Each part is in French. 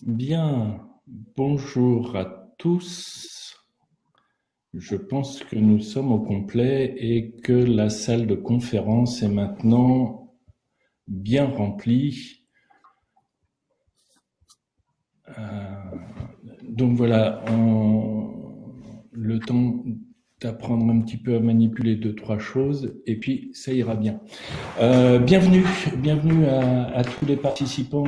Bien, bonjour à tous. Je pense que nous sommes au complet et que la salle de conférence est maintenant bien remplie. Donc voilà, le temps d'apprendre un petit peu à manipuler deux, trois choses et puis ça ira bien. Bienvenue à tous les participants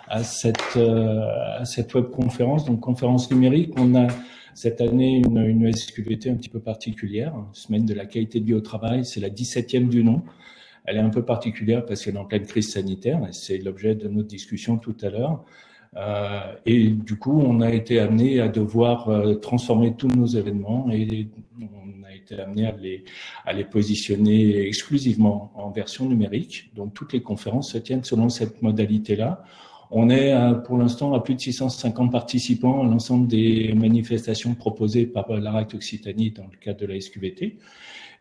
à cette webconférence, donc conférence numérique. On a cette année une SQVT un petit peu particulière, semaine de la qualité de vie au travail, c'est la 17e du nom. Elle est un peu particulière parce qu'elle est en pleine crise sanitaire, et c'est l'objet de notre discussion tout à l'heure. Et du coup, on a été amené à devoir transformer tous nos événements et on a été amené à les positionner exclusivement en version numérique. Donc, toutes les conférences se tiennent selon cette modalité-là. On est pour l'instant à plus de 650 participants à l'ensemble des manifestations proposées par l'ARACT Occitanie dans le cadre de la SQVT.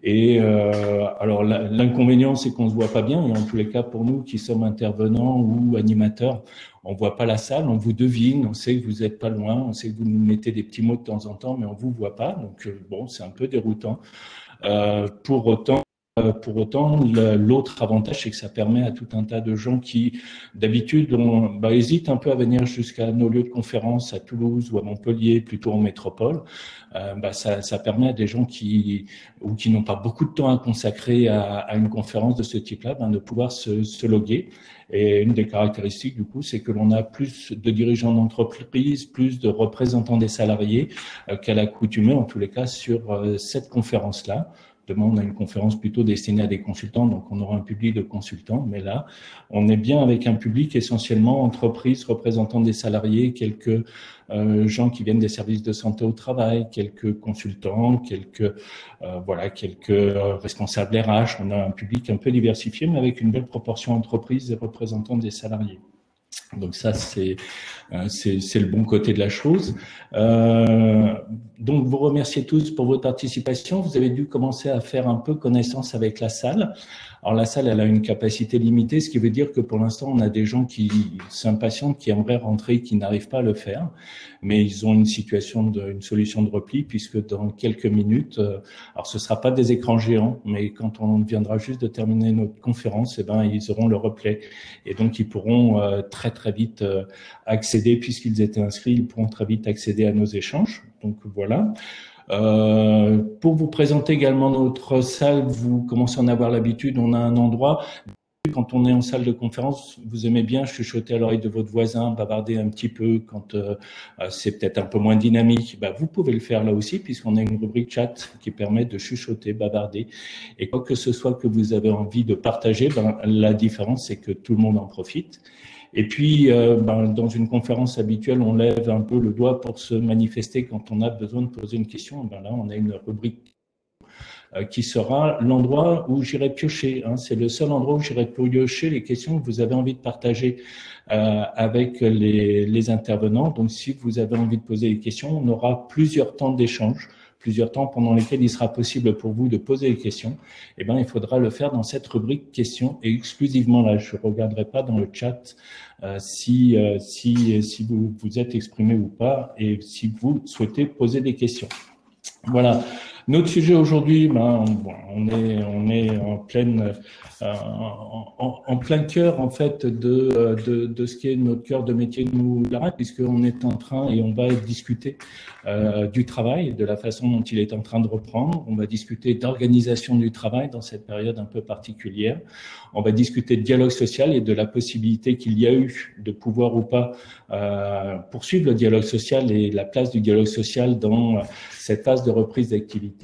Et alors l'inconvénient, c'est qu'on se voit pas bien. Et en tous les cas, pour nous qui sommes intervenants ou animateurs, on voit pas la salle, on vous devine, on sait que vous êtes pas loin, on sait que vous nous mettez des petits mots de temps en temps, mais on vous voit pas. Donc bon, c'est un peu déroutant. Pour autant, l'autre avantage, c'est que ça permet à tout un tas de gens qui, d'habitude, hésitent un peu à venir jusqu'à nos lieux de conférence à Toulouse ou à Montpellier, plutôt en métropole. Ça permet à des gens qui n'ont pas beaucoup de temps à consacrer à une conférence de ce type-là, de pouvoir se loguer. Et une des caractéristiques, du coup, c'est que l'on a plus de dirigeants d'entreprise, plus de représentants des salariés qu'à l'accoutumée, en tous les cas, sur cette conférence-là. Demain, on a une conférence plutôt destinée à des consultants, donc on aura un public de consultants. Mais là, on est bien avec un public essentiellement entreprises, représentants des salariés, quelques gens qui viennent des services de santé au travail, quelques consultants, quelques responsables RH. On a un public un peu diversifié, mais avec une belle proportion entreprises et représentants des salariés. Donc ça, c'est le bon côté de la chose. Donc, vous remerciez tous pour votre participation. Vous avez dû commencer à faire un peu connaissance avec la salle. Alors, la salle, elle a une capacité limitée, ce qui veut dire que pour l'instant, on a des gens qui s'impatientent, qui aimeraient rentrer, qui n'arrivent pas à le faire. Mais ils ont une solution de repli, puisque dans quelques minutes, alors ce sera pas des écrans géants, mais quand on viendra juste de terminer notre conférence, ils auront le replay. Et donc, ils pourront très, très vite accéder, puisqu'ils étaient inscrits, ils pourront très vite accéder à nos échanges. Donc voilà. Pour vous présenter également notre salle, vous commencez à en avoir l'habitude, on a un endroit, quand on est en salle de conférence, vous aimez bien chuchoter à l'oreille de votre voisin, bavarder un petit peu quand c'est peut-être un peu moins dynamique. Vous pouvez le faire là aussi, puisqu'on a une rubrique chat qui permet de chuchoter, bavarder. Et quoi que ce soit que vous avez envie de partager, la différence, c'est que tout le monde en profite. Et puis, dans une conférence habituelle, on lève un peu le doigt pour se manifester quand on a besoin de poser une question. Là, on a une rubrique qui sera l'endroit où j'irai piocher. C'est le seul endroit où j'irai piocher les questions que vous avez envie de partager avec les intervenants. Donc, si vous avez envie de poser des questions, on aura plusieurs temps d'échange, plusieurs temps pendant lesquels il sera possible pour vous de poser des questions. Il faudra le faire dans cette rubrique questions et exclusivement là. Je ne regarderai pas dans le chat si vous vous êtes exprimé ou pas et si vous souhaitez poser des questions. Voilà. Notre sujet aujourd'hui, on est en plein cœur en fait de ce qui est notre cœur de métier de nous l'ARACT, puisqu'on est en train et on va discuter du travail, de la façon dont il est en train de reprendre. On va discuter d'organisation du travail dans cette période un peu particulière. On va discuter de dialogue social et de la possibilité qu'il y a eu de pouvoir ou pas poursuivre le dialogue social et la place du dialogue social dans cette phase de reprise d'activité.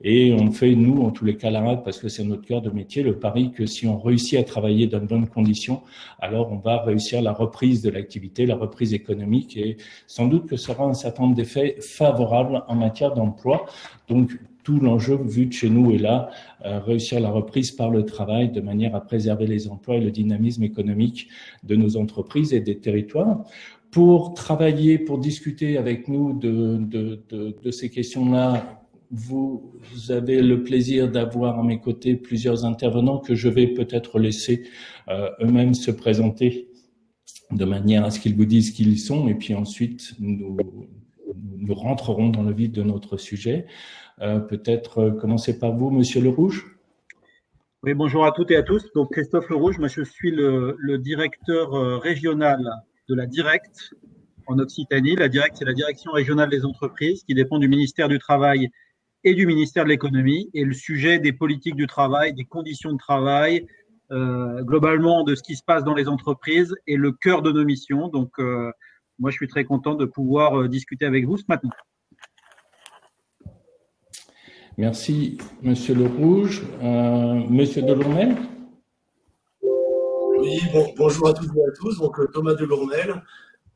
Et on fait, nous, en tous les cas, l'ARACT, parce que c'est notre cœur de métier, le pari que si on réussit à travailler dans de bonnes conditions, alors on va réussir la reprise de l'activité, la reprise économique, et sans doute que ce sera un certain nombre d'effets favorables en matière d'emploi. Donc, tout l'enjeu vu de chez nous est là, réussir la reprise par le travail de manière à préserver les emplois et le dynamisme économique de nos entreprises et des territoires. Pour travailler, pour discuter avec nous de ces questions-là, vous avez le plaisir d'avoir à mes côtés plusieurs intervenants que je vais peut-être laisser eux-mêmes se présenter de manière à ce qu'ils vous disent qui ils sont, et puis ensuite nous rentrerons dans le vif de notre sujet. Peut-être commencer par vous, Monsieur Le Rouge. Oui, bonjour à toutes et à tous. Donc, Christophe Le Rouge, moi, je suis le directeur régional de la Direct en Occitanie. La Direct, c'est la Direction régionale des entreprises qui dépend du ministère du Travail et du ministère de l'Économie. Et le sujet des politiques du travail, des conditions de travail, globalement de ce qui se passe dans les entreprises est le cœur de nos missions. Donc, moi, je suis très content de pouvoir discuter avec vous ce matin. Merci, Monsieur Le Rouge. Monsieur Delourmel. Oui, bonjour à toutes et à tous. Donc, Thomas Delourmel.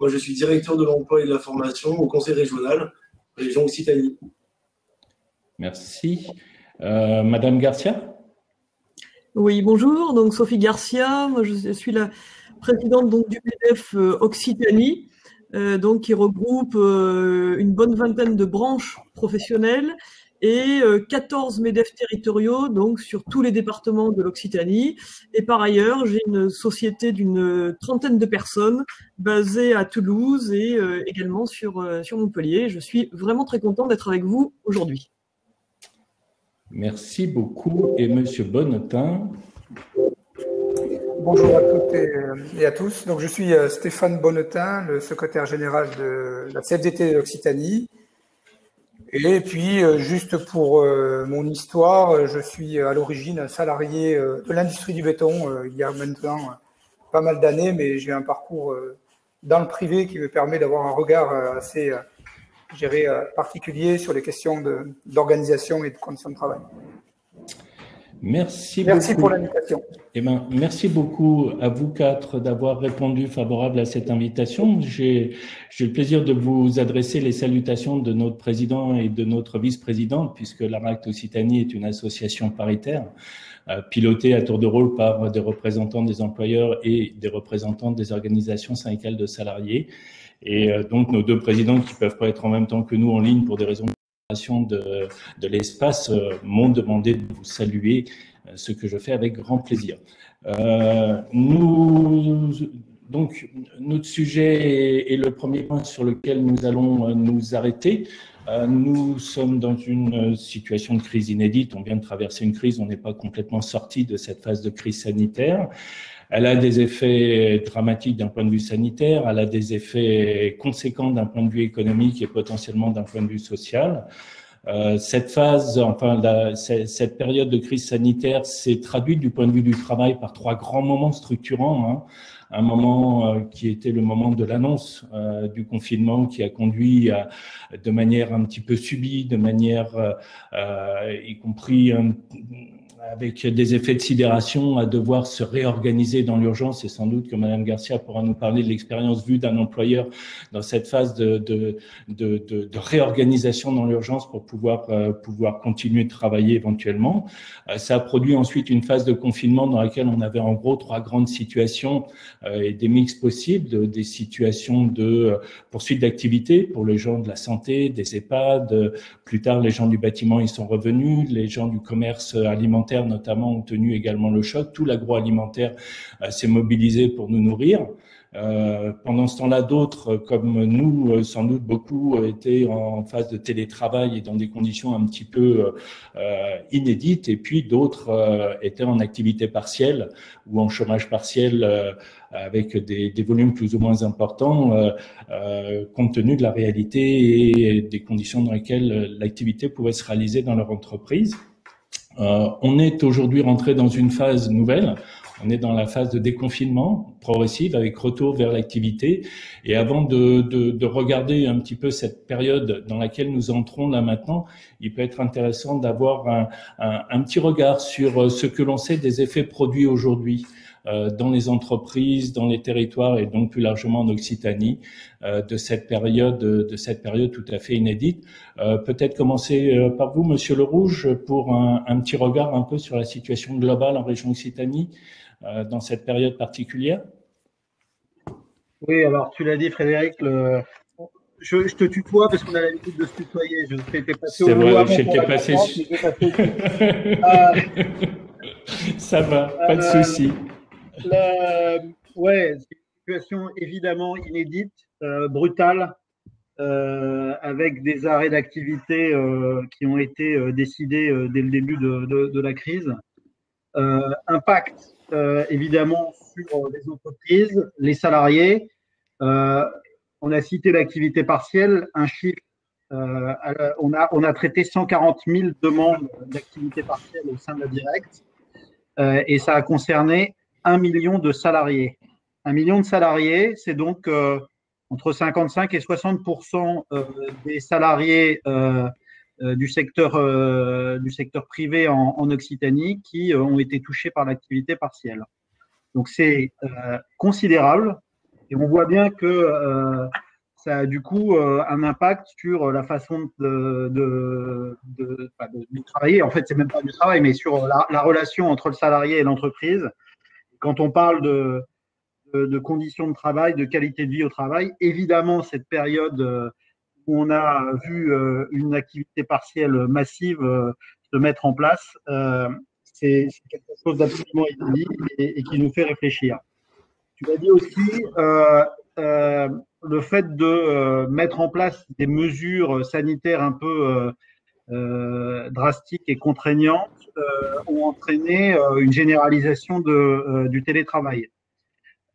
Moi, je suis directeur de l'emploi et de la formation au Conseil régional, région Occitanie. Merci. Madame Garcia. Oui, bonjour. Donc, Sophie Garcia. Moi, je suis la présidente donc, du MEDEF Occitanie, donc, qui regroupe une bonne vingtaine de branches professionnelles et 14 MEDEF territoriaux, donc sur tous les départements de l'Occitanie. Et par ailleurs, j'ai une société d'une trentaine de personnes basée à Toulouse et également sur Montpellier. Je suis vraiment très content d'être avec vous aujourd'hui. Merci beaucoup. Et Monsieur Bonnetin. Bonjour à toutes et à tous. Donc, je suis Stéphane Bonnetin, le secrétaire général de la CFDT d'Occitanie. Et puis, juste pour mon histoire, je suis à l'origine un salarié de l'industrie du béton il y a maintenant pas mal d'années, mais j'ai un parcours dans le privé qui me permet d'avoir un regard assez particulier sur les questions d'organisation et de conditions de travail. Merci pour l'invitation. Eh ben, merci beaucoup à vous quatre d'avoir répondu favorable à cette invitation. J'ai le plaisir de vous adresser les salutations de notre président et de notre vice-présidente, puisque l'AMACT Occitanie est une association paritaire, pilotée à tour de rôle par des représentants des employeurs et des représentants des organisations syndicales de salariés. Et donc, nos deux présidents qui peuvent pas être en même temps que nous en ligne pour des raisons de l'espace m'ont demandé de vous saluer, ce que je fais avec grand plaisir. Donc, notre sujet est le premier point sur lequel nous allons nous arrêter. Nous sommes dans une situation de crise inédite. On vient de traverser une crise, on n'est pas complètement sorti de cette phase de crise sanitaire. Elle a des effets dramatiques d'un point de vue sanitaire, elle a des effets conséquents d'un point de vue économique et potentiellement d'un point de vue social. Cette phase, cette période de crise sanitaire s'est traduite du point de vue du travail par trois grands moments structurants. Un moment qui était le moment de l'annonce du confinement, qui a conduit de manière un petit peu subie, de manière y compris avec des effets de sidération, à devoir se réorganiser dans l'urgence. Et sans doute que Madame Garcia pourra nous parler de l'expérience vue d'un employeur dans cette phase de réorganisation dans l'urgence pour pouvoir continuer de travailler éventuellement. Ça a produit ensuite une phase de confinement dans laquelle on avait en gros trois grandes situations et des mix possibles, des situations de poursuite d'activité pour les gens de la santé, des EHPAD. Plus tard, les gens du bâtiment, ils sont revenus. Les gens du commerce alimentaire notamment ont tenu également le choc. Tout l'agroalimentaire s'est mobilisé pour nous nourrir. Pendant ce temps-là, d'autres, comme nous, sans doute beaucoup, étaient en phase de télétravail et dans des conditions un petit peu inédites. Et puis d'autres étaient en activité partielle ou en chômage partiel avec des volumes plus ou moins importants compte tenu de la réalité et des conditions dans lesquelles l'activité pouvait se réaliser dans leur entreprise. On est aujourd'hui rentré dans une phase nouvelle. On est dans la phase de déconfinement progressive avec retour vers l'activité. Et avant de regarder un petit peu cette période dans laquelle nous entrons là maintenant, il peut être intéressant d'avoir un petit regard sur ce que l'on sait des effets produits aujourd'hui dans les entreprises, dans les territoires et donc plus largement en Occitanie de cette période tout à fait inédite. Peut-être commencer par vous, Monsieur Le Rouge, pour un petit regard un peu sur la situation globale en région Occitanie dans cette période particulière. Oui, alors tu l'as dit, Frédéric, je te tutoie parce qu'on a l'habitude de se tutoyer. Je t'étais passé au vrai, j'étais passé. Ça va, pas de souci. Ouais, situation évidemment inédite, brutale, avec des arrêts d'activité qui ont été décidés dès le début de la crise. Impact évidemment sur les entreprises, les salariés. On a cité l'activité partielle, un chiffre. On a traité 140 000 demandes d'activité partielle au sein de la Direct, et ça a concerné 1 million de salariés. 1 million de salariés, c'est donc entre 55 et 60% des salariés du secteur privé en Occitanie qui ont été touchés par l'activité partielle. Donc c'est considérable, et on voit bien que ça a du coup un impact sur la façon de travailler. En fait, c'est même pas du travail, mais sur la relation entre le salarié et l'entreprise. Quand on parle de conditions de travail, de qualité de vie au travail, évidemment, cette période où on a vu une activité partielle massive se mettre en place, c'est quelque chose d'absolument inédit et qui nous fait réfléchir. Tu l'as dit aussi, le fait de mettre en place des mesures sanitaires un peu drastiques et contraignantes ont entraîné une généralisation du télétravail.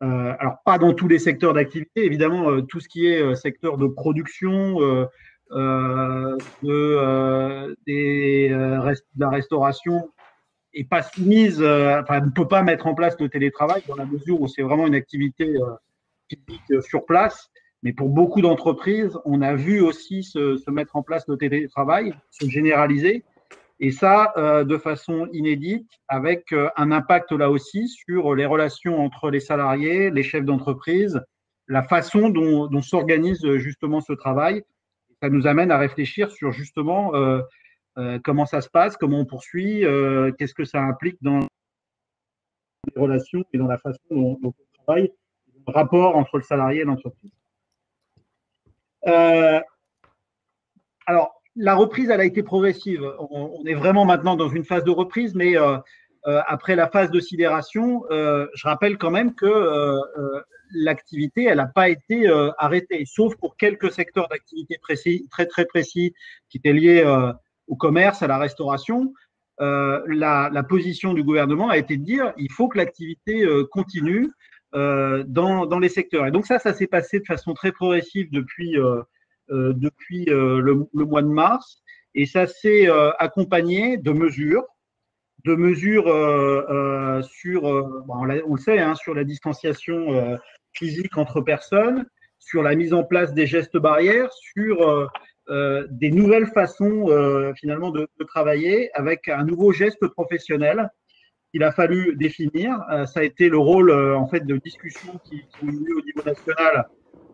Alors, pas dans tous les secteurs d'activité, évidemment, tout ce qui est secteur de production, de la restauration, et pas soumise, ne peut pas mettre en place le télétravail dans la mesure où c'est vraiment une activité physique sur place. Mais pour beaucoup d'entreprises, on a vu aussi se mettre en place le télétravail, se généraliser, et ça de façon inédite, avec un impact là aussi sur les relations entre les salariés, les chefs d'entreprise, la façon dont s'organise justement ce travail. Ça nous amène à réfléchir sur justement comment ça se passe, comment on poursuit, qu'est-ce que ça implique dans les relations et dans la façon dont on travaille, le rapport entre le salarié et l'entreprise. Alors, la reprise, elle a été progressive. On est vraiment maintenant dans une phase de reprise, mais après la phase de sidération, je rappelle quand même que l'activité, elle n'a pas été arrêtée, sauf pour quelques secteurs d'activité précis, très très précis, qui étaient liés au commerce, à la restauration. La position du gouvernement a été de dire il faut que l'activité continue dans les secteurs. Et donc ça s'est passé de façon très progressive depuis le mois de mars, et ça s'est accompagné de mesures sur, on le sait, hein, sur la distanciation physique entre personnes, sur la mise en place des gestes barrières, sur des nouvelles façons finalement de travailler avec un nouveau geste professionnel qu'il a fallu définir. Ça a été le rôle en fait de discussion qui ont eu lieu au niveau national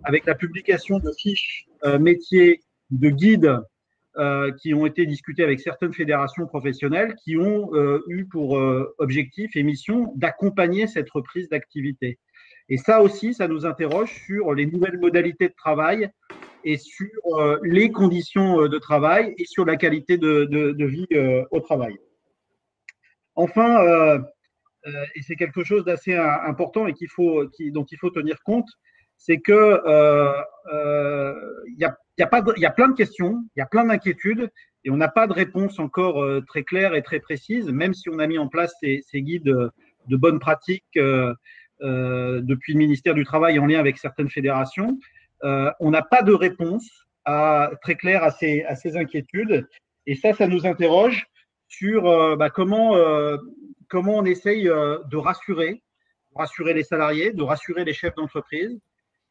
avec la publication de fiches métiers, de guides qui ont été discutés avec certaines fédérations professionnelles qui ont eu pour objectif et mission d'accompagner cette reprise d'activité. Et ça aussi, ça nous interroge sur les nouvelles modalités de travail et sur les conditions de travail et sur la qualité de vie au travail. Enfin, et c'est quelque chose d'assez important et dont il faut tenir compte, c'est que il y a plein de questions, il y a plein d'inquiétudes, et on n'a pas de réponse encore très claire et très précise, même si on a mis en place ces guides de bonnes pratiques depuis le ministère du Travail en lien avec certaines fédérations. On n'a pas de réponse très claire à ces inquiétudes, et ça nous interroge sur comment on essaye de rassurer les salariés, de rassurer les chefs d'entreprise.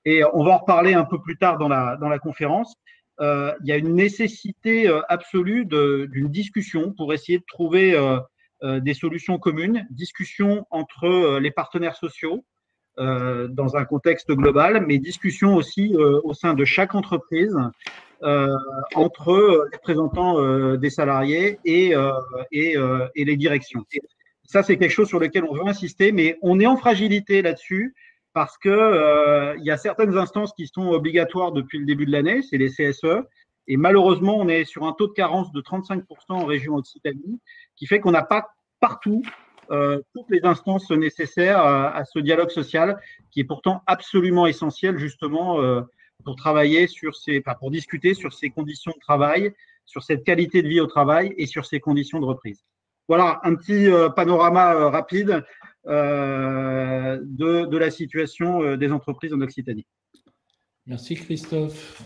Et on va en reparler un peu plus tard dans la conférence. Il y a une nécessité absolue d'une discussion pour essayer de trouver des solutions communes, discussion entre les partenaires sociaux dans un contexte global, mais discussion aussi au sein de chaque entreprise entre les représentants des salariés et les directions. Ça, c'est quelque chose sur lequel on veut insister, mais on est en fragilité là-dessus parce que y a certaines instances qui sont obligatoires depuis le début de l'année, c'est les CSE, et malheureusement, on est sur un taux de carence de 35% en région Occitanie, qui fait qu'on n'a pas partout toutes les instances nécessaires à ce dialogue social qui est pourtant absolument essentiel justement pour travailler pour discuter sur ces conditions de travail, sur cette qualité de vie au travail et sur ces conditions de reprise. Voilà un petit panorama rapide de la situation des entreprises en Occitanie. Merci Christophe.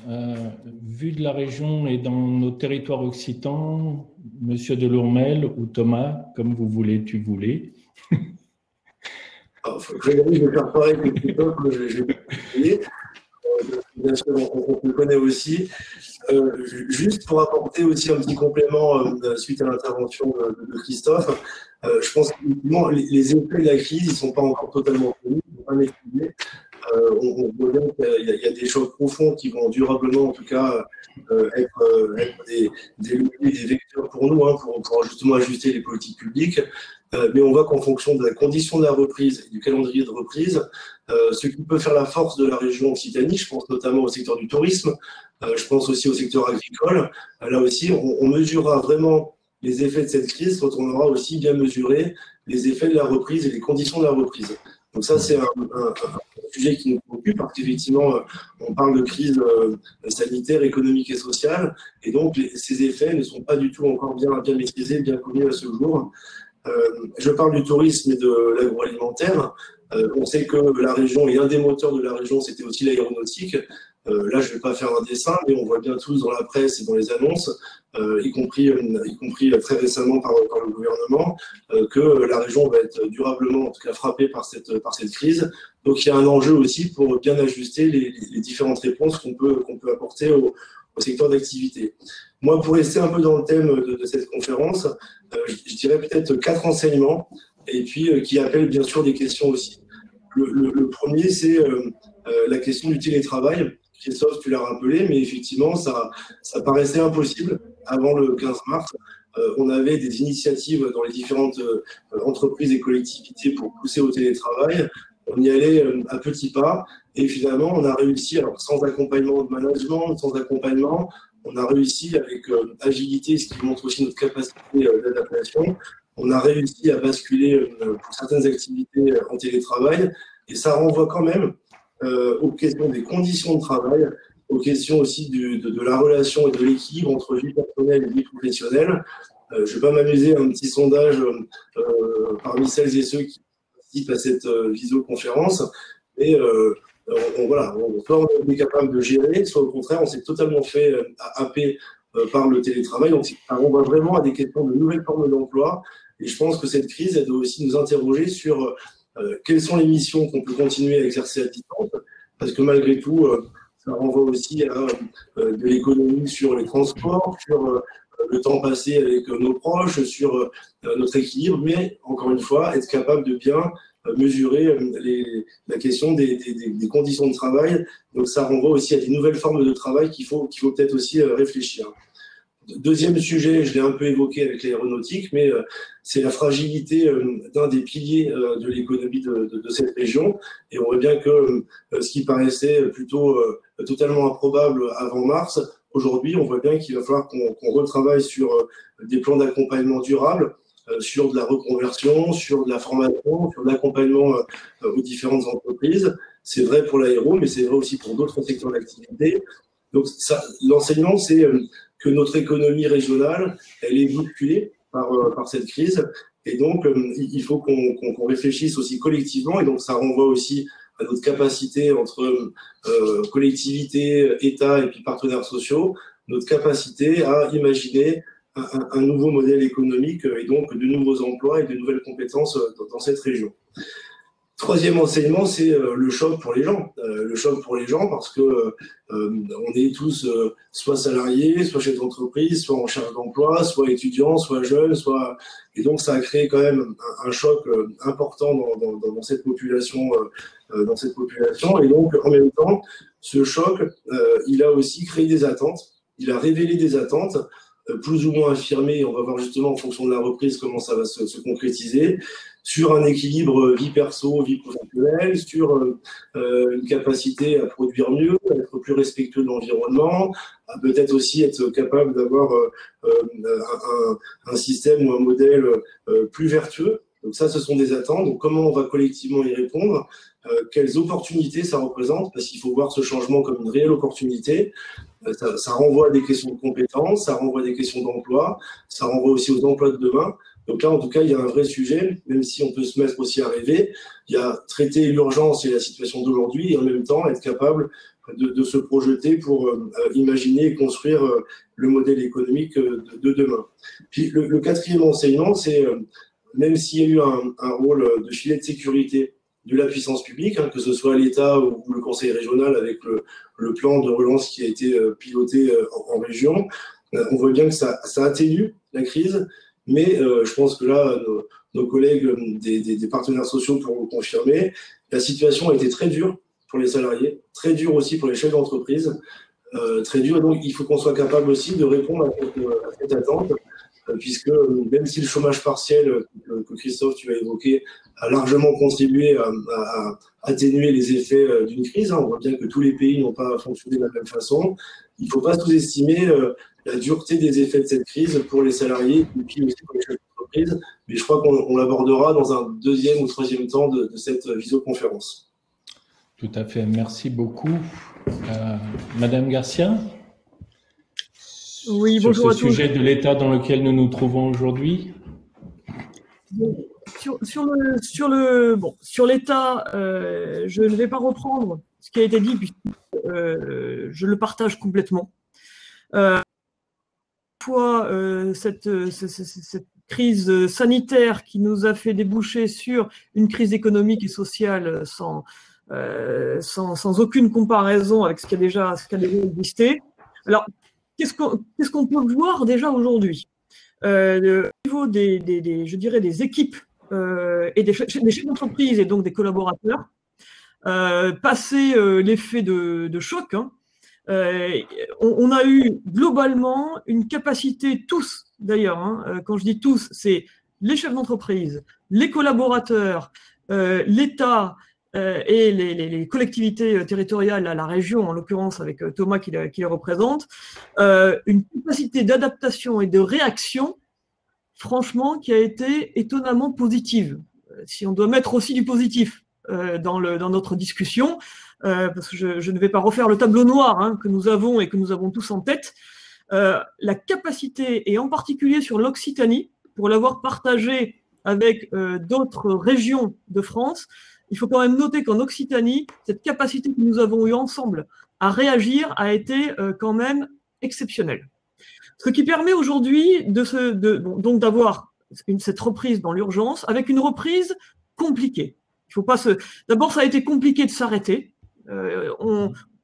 Vu de la région et dans nos territoires occitans, Monsieur Delourmel ou Thomas, comme vous voulez, tu voulais. Je vais faire pareil que Christophe, je vais essayer. Bien sûr, on le connaît aussi. Juste pour apporter aussi un petit complément suite à l'intervention de Christophe, je pense que les effets de la crise, ils ne sont pas encore totalement connus, ils ne sont pas maîtrisés. On voit bien qu'il y a des chocs profonds qui vont durablement, en tout cas, être des leviers, des vecteurs pour nous, pour justement ajuster les politiques publiques. Mais on voit qu'en fonction de la condition de la reprise et du calendrier de reprise, ce qui peut faire la force de la région Occitanie, je pense notamment au secteur du tourisme, je pense aussi au secteur agricole, là aussi, on mesurera vraiment les effets de cette crise quand on aura aussi bien mesuré les effets de la reprise et les conditions de la reprise. Donc ça, c'est un sujet qui nous préoccupe parce qu'effectivement, on parle de crise sanitaire, économique et sociale, et donc ces effets ne sont pas du tout encore bien maîtrisés, bien connus à ce jour. Je parle du tourisme et de l'agroalimentaire. On sait que la région, et un des moteurs de la région, c'était aussi l'aéronautique. Là, je ne vais pas faire un dessin, mais on voit bien tous dans la presse et dans les annonces, y compris très récemment par le gouvernement, que la région va être durablement, en tout cas, frappée par cette crise. Donc, il y a un enjeu aussi pour bien ajuster les différentes réponses qu'on peut apporter au secteur d'activité. Moi, pour rester un peu dans le thème de cette conférence, je dirais peut-être 4 enseignements, et puis qui appellent bien sûr des questions aussi. Le premier, c'est la question du télétravail. Christophe, tu l'as rappelé, mais effectivement, ça paraissait impossible avant le 15 mars. On avait des initiatives dans les différentes entreprises et collectivités pour pousser au télétravail. On y allait à petits pas, et finalement, on a réussi, alors sans accompagnement de management, sans accompagnement, on a réussi avec agilité, ce qui montre aussi notre capacité d'adaptation. On a réussi à basculer pour certaines activités en télétravail, et ça renvoie quand même aux questions des conditions de travail, aux questions aussi de la relation et de l'équilibre entre vie personnelle et vie professionnelle. Je ne vais pas m'amuser à un petit sondage parmi celles et ceux qui participent à cette visioconférence, mais soit on est capable de gérer, soit au contraire, on s'est totalement fait happer par le télétravail. Donc, ça renvoie vraiment à des questions de nouvelles formes d'emploi. Et je pense que cette crise, elle doit aussi nous interroger sur quelles sont les missions qu'on peut continuer à exercer à distance, parce que malgré tout, ça renvoie aussi à de l'économie sur les transports, sur le temps passé avec nos proches, sur notre équilibre, mais encore une fois, être capable de bien mesurer la question des conditions de travail. Donc ça renvoie aussi à des nouvelles formes de travail qu'il faut peut-être aussi réfléchir. Deuxième sujet, je l'ai un peu évoqué avec l'aéronautique, mais c'est la fragilité d'un des piliers de l'économie de cette région. Et on voit bien que ce qui paraissait plutôt totalement improbable avant mars, aujourd'hui, on voit bien qu'il va falloir qu'on retravaille sur des plans d'accompagnement durable, sur de la reconversion, sur de la formation, sur de l'accompagnement aux différentes entreprises. C'est vrai pour l'aéro, mais c'est vrai aussi pour d'autres secteurs d'activité. Donc l'enseignement, c'est que notre économie régionale, elle est bousculée par cette crise. Et donc, il faut qu'on réfléchisse aussi collectivement. Et donc, ça renvoie aussi à notre capacité entre collectivités, État et puis partenaires sociaux, notre capacité à imaginer un nouveau modèle économique et donc de nouveaux emplois et de nouvelles compétences dans cette région. Troisième enseignement, c'est le choc pour les gens. Le choc pour les gens parce que on est tous soit salariés, soit chefs d'entreprise, soit en recherche d'emploi, soit étudiants, soit jeunes, et donc ça a créé quand même un choc important dans cette population, Et donc en même temps, ce choc, il a aussi créé des attentes. Il a révélé des attentes plus ou moins affirmées. On va voir justement en fonction de la reprise comment ça va se concrétiser, sur un équilibre vie perso, vie professionnelle, sur une capacité à produire mieux, à être plus respectueux de l'environnement, à peut-être aussi être capable d'avoir un système ou un modèle plus vertueux Donc ça, ce sont des attentes. Donc comment on va collectivement y répondre? Quelles opportunités ça représente? Parce qu'il faut voir ce changement comme une réelle opportunité. Ça renvoie à des questions de compétences, ça renvoie à des questions d'emploi, ça renvoie aussi aux emplois de demain. Donc là, en tout cas, il y a un vrai sujet, même si on peut se mettre aussi à rêver. Il y a traiter l'urgence et la situation d'aujourd'hui et en même temps être capable de se projeter pour imaginer et construire le modèle économique de demain. Puis le quatrième enseignement, c'est même s'il y a eu un rôle de filet de sécurité de la puissance publique, hein, que ce soit l'État ou le Conseil régional avec le plan de relance qui a été piloté en région, on voit bien que ça atténue la crise, mais je pense que là, nos collègues des partenaires sociaux pourront le confirmer, la situation a été très dure pour les salariés, très dure aussi pour les chefs d'entreprise, très dure, et donc il faut qu'on soit capable aussi de répondre à cette attente, puisque même si le chômage partiel que Christophe, tu as évoqué, a largement contribué à atténuer les effets d'une crise, hein, on voit bien que tous les pays n'ont pas fonctionné de la même façon, il ne faut pas sous-estimer la dureté des effets de cette crise pour les salariés et puis aussi pour les chefs d'entreprise, mais je crois qu'on l'abordera dans un deuxième ou troisième temps de cette visioconférence. Tout à fait, merci beaucoup. Madame Garcia? Oui, bonjour à tous. Sur ce sujet de l'état dans lequel nous nous trouvons aujourd'hui. Sur l'état, je ne vais pas reprendre ce qui a été dit, puisque je le partage complètement. Cette crise sanitaire qui nous a fait déboucher sur une crise économique et sociale sans aucune comparaison avec ce qui a déjà existé. Alors, qu'est-ce qu'on peut voir déjà aujourd'hui au niveau des équipes et des chefs d'entreprise et donc des collaborateurs, passé l'effet de choc, hein, on a eu globalement une capacité, tous d'ailleurs, hein, quand je dis tous, c'est les chefs d'entreprise, les collaborateurs, l'État et les collectivités territoriales, à la région en l'occurrence avec Thomas qui les représente, une capacité d'adaptation et de réaction franchement qui a été étonnamment positive. Si on doit mettre aussi du positif dans notre discussion, parce que je ne vais pas refaire le tableau noir, hein, que nous avons et que nous avons tous en tête, la capacité, et en particulier sur l'Occitanie, pour l'avoir partagé avec d'autres régions de France, il faut quand même noter qu'en Occitanie, cette capacité que nous avons eue ensemble à réagir a été quand même exceptionnelle. Ce qui permet aujourd'hui donc d'avoir cette reprise dans l'urgence, avec une reprise compliquée. Il faut pas D'abord, ça a été compliqué de s'arrêter.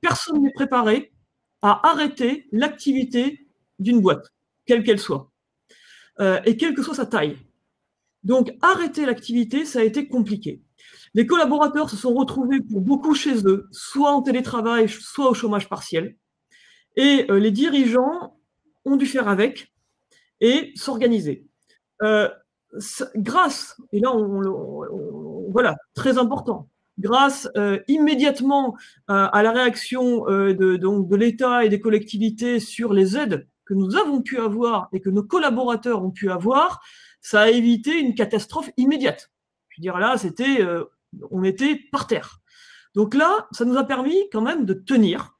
Personne n'est préparé à arrêter l'activité d'une boîte, quelle qu'elle soit, et quelle que soit sa taille. Donc, arrêter l'activité, ça a été compliqué. Les collaborateurs se sont retrouvés pour beaucoup chez eux, soit en télétravail, soit au chômage partiel. Et les dirigeants ont dû faire avec et s'organiser. Grâce, et là, voilà, très important, grâce immédiatement à la réaction de l'État et des collectivités sur les aides que nous avons pu avoir et que nos collaborateurs ont pu avoir, ça a évité une catastrophe immédiate. Je veux dire, là, on était par terre. Donc là, ça nous a permis quand même de tenir.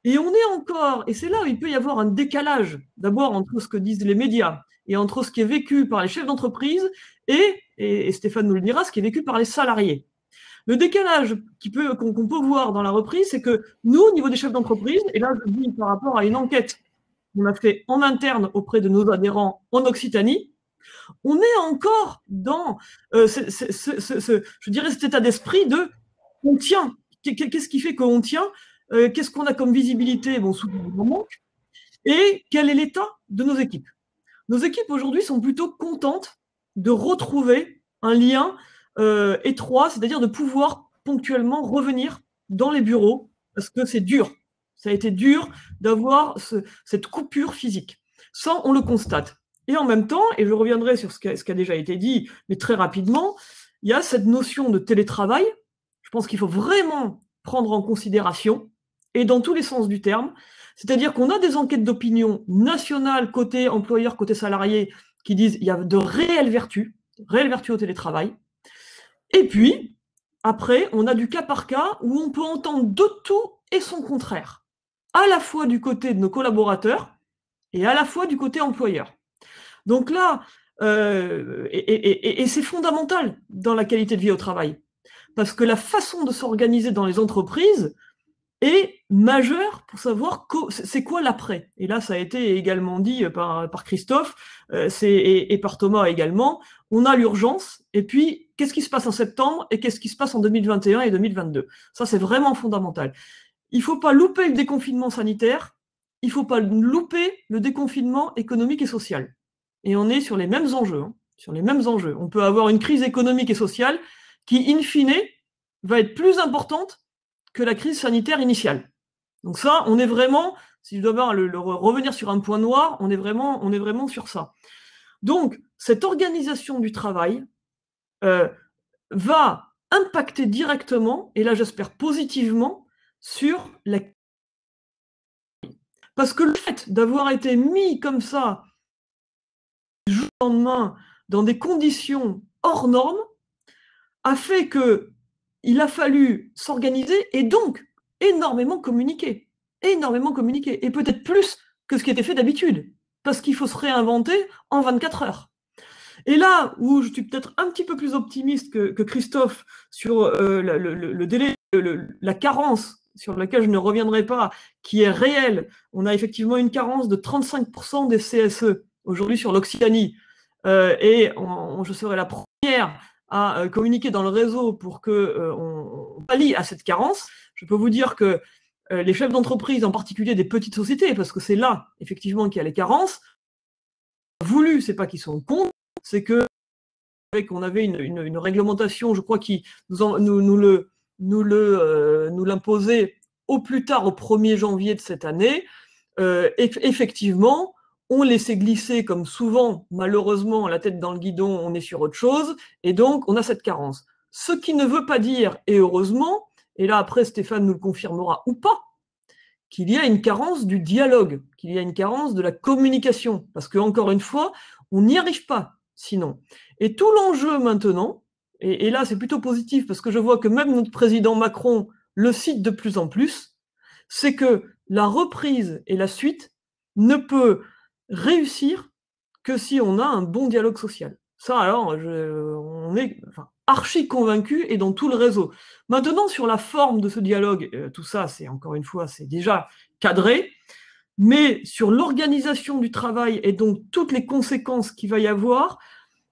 Et on est encore, et c'est là où il peut y avoir un décalage, d'abord entre ce que disent les médias et entre ce qui est vécu par les chefs d'entreprise et Stéphane nous le dira, ce qui est vécu par les salariés. Le décalage qu'on peut voir dans la reprise, c'est que nous, au niveau des chefs d'entreprise, et là je dis par rapport à une enquête qu'on a fait en interne auprès de nos adhérents en Occitanie, on est encore dans je dirais cet état d'esprit de on tient. Qu'est-ce qui fait qu'on tient? Qu'est-ce qu'on a comme visibilité? Bon, souvent on manque. Et quel est l'état de nos équipes? Nos équipes aujourd'hui sont plutôt contentes de retrouver un lien étroit, c'est-à-dire de pouvoir ponctuellement revenir dans les bureaux, parce que c'est dur. Ça a été dur d'avoir cette coupure physique. Ça, on le constate. Et en même temps, et je reviendrai sur ce qui a déjà été dit, mais très rapidement, il y a cette notion de télétravail. Je pense qu'il faut vraiment prendre en considération, et dans tous les sens du terme, c'est-à-dire qu'on a des enquêtes d'opinion nationales côté employeur, côté salarié, qui disent qu'il y a de réelles vertus, réelle vertu au télétravail. Et puis, après, on a du cas par cas où on peut entendre de tout et son contraire, à la fois du côté de nos collaborateurs et à la fois du côté employeur. Donc là, et c'est fondamental dans la qualité de vie au travail, parce que la façon de s'organiser dans les entreprises est majeure pour savoir c'est quoi l'après. Et là, ça a été également dit par Christophe et par Thomas également. On a l'urgence, et puis qu'est-ce qui se passe en septembre et qu'est-ce qui se passe en 2021 et 2022. Ça, c'est vraiment fondamental. Il ne faut pas louper le déconfinement sanitaire, il ne faut pas louper le déconfinement économique et social. Et on est sur les mêmes enjeux. Sur les mêmes enjeux. On peut avoir une crise économique et sociale qui, in fine, va être plus importante que la crise sanitaire initiale. Donc ça, on est vraiment, si je dois revenir sur un point noir, on est vraiment sur ça. Donc, cette organisation du travail va impacter directement, et là j'espère positivement, sur la... Parce que le fait d'avoir été mis comme ça, du jour au lendemain, dans des conditions hors normes, a fait qu'il a fallu s'organiser et donc énormément communiquer, et peut-être plus que ce qui était fait d'habitude, parce qu'il faut se réinventer en 24 heures. Et là où je suis peut-être un petit peu plus optimiste que Christophe sur le délai, la carence sur laquelle je ne reviendrai pas, qui est réelle, on a effectivement une carence de 35% des CSE aujourd'hui sur l'Occitanie, et je serai la première à communiquer dans le réseau pour qu'on pallie à cette carence. Je peux vous dire que les chefs d'entreprise, en particulier des petites sociétés, parce que c'est là, effectivement, qu'il y a les carences, voulu, c'est pas qu'ils sont contre, c'est qu'on avait une réglementation, je crois, qui nous l'imposait au plus tard au 1er janvier de cette année. Effectivement, on laissait glisser, comme souvent, malheureusement, la tête dans le guidon, on est sur autre chose, et donc on a cette carence. Ce qui ne veut pas dire, et heureusement, et là après Stéphane nous le confirmera ou pas, qu'il y a une carence du dialogue, qu'il y a une carence de la communication, parce que encore une fois, on n'y arrive pas sinon. Et tout l'enjeu maintenant, et là c'est plutôt positif, parce que je vois que même notre président Macron le cite de plus en plus, c'est que la reprise et la suite ne peut réussir que si on a un bon dialogue social. Ça, alors, on est archi convaincu et dans tout le réseau. Maintenant, sur la forme de ce dialogue, tout ça, c'est encore une fois, c'est déjà cadré, mais sur l'organisation du travail et donc toutes les conséquences qu'il va y avoir,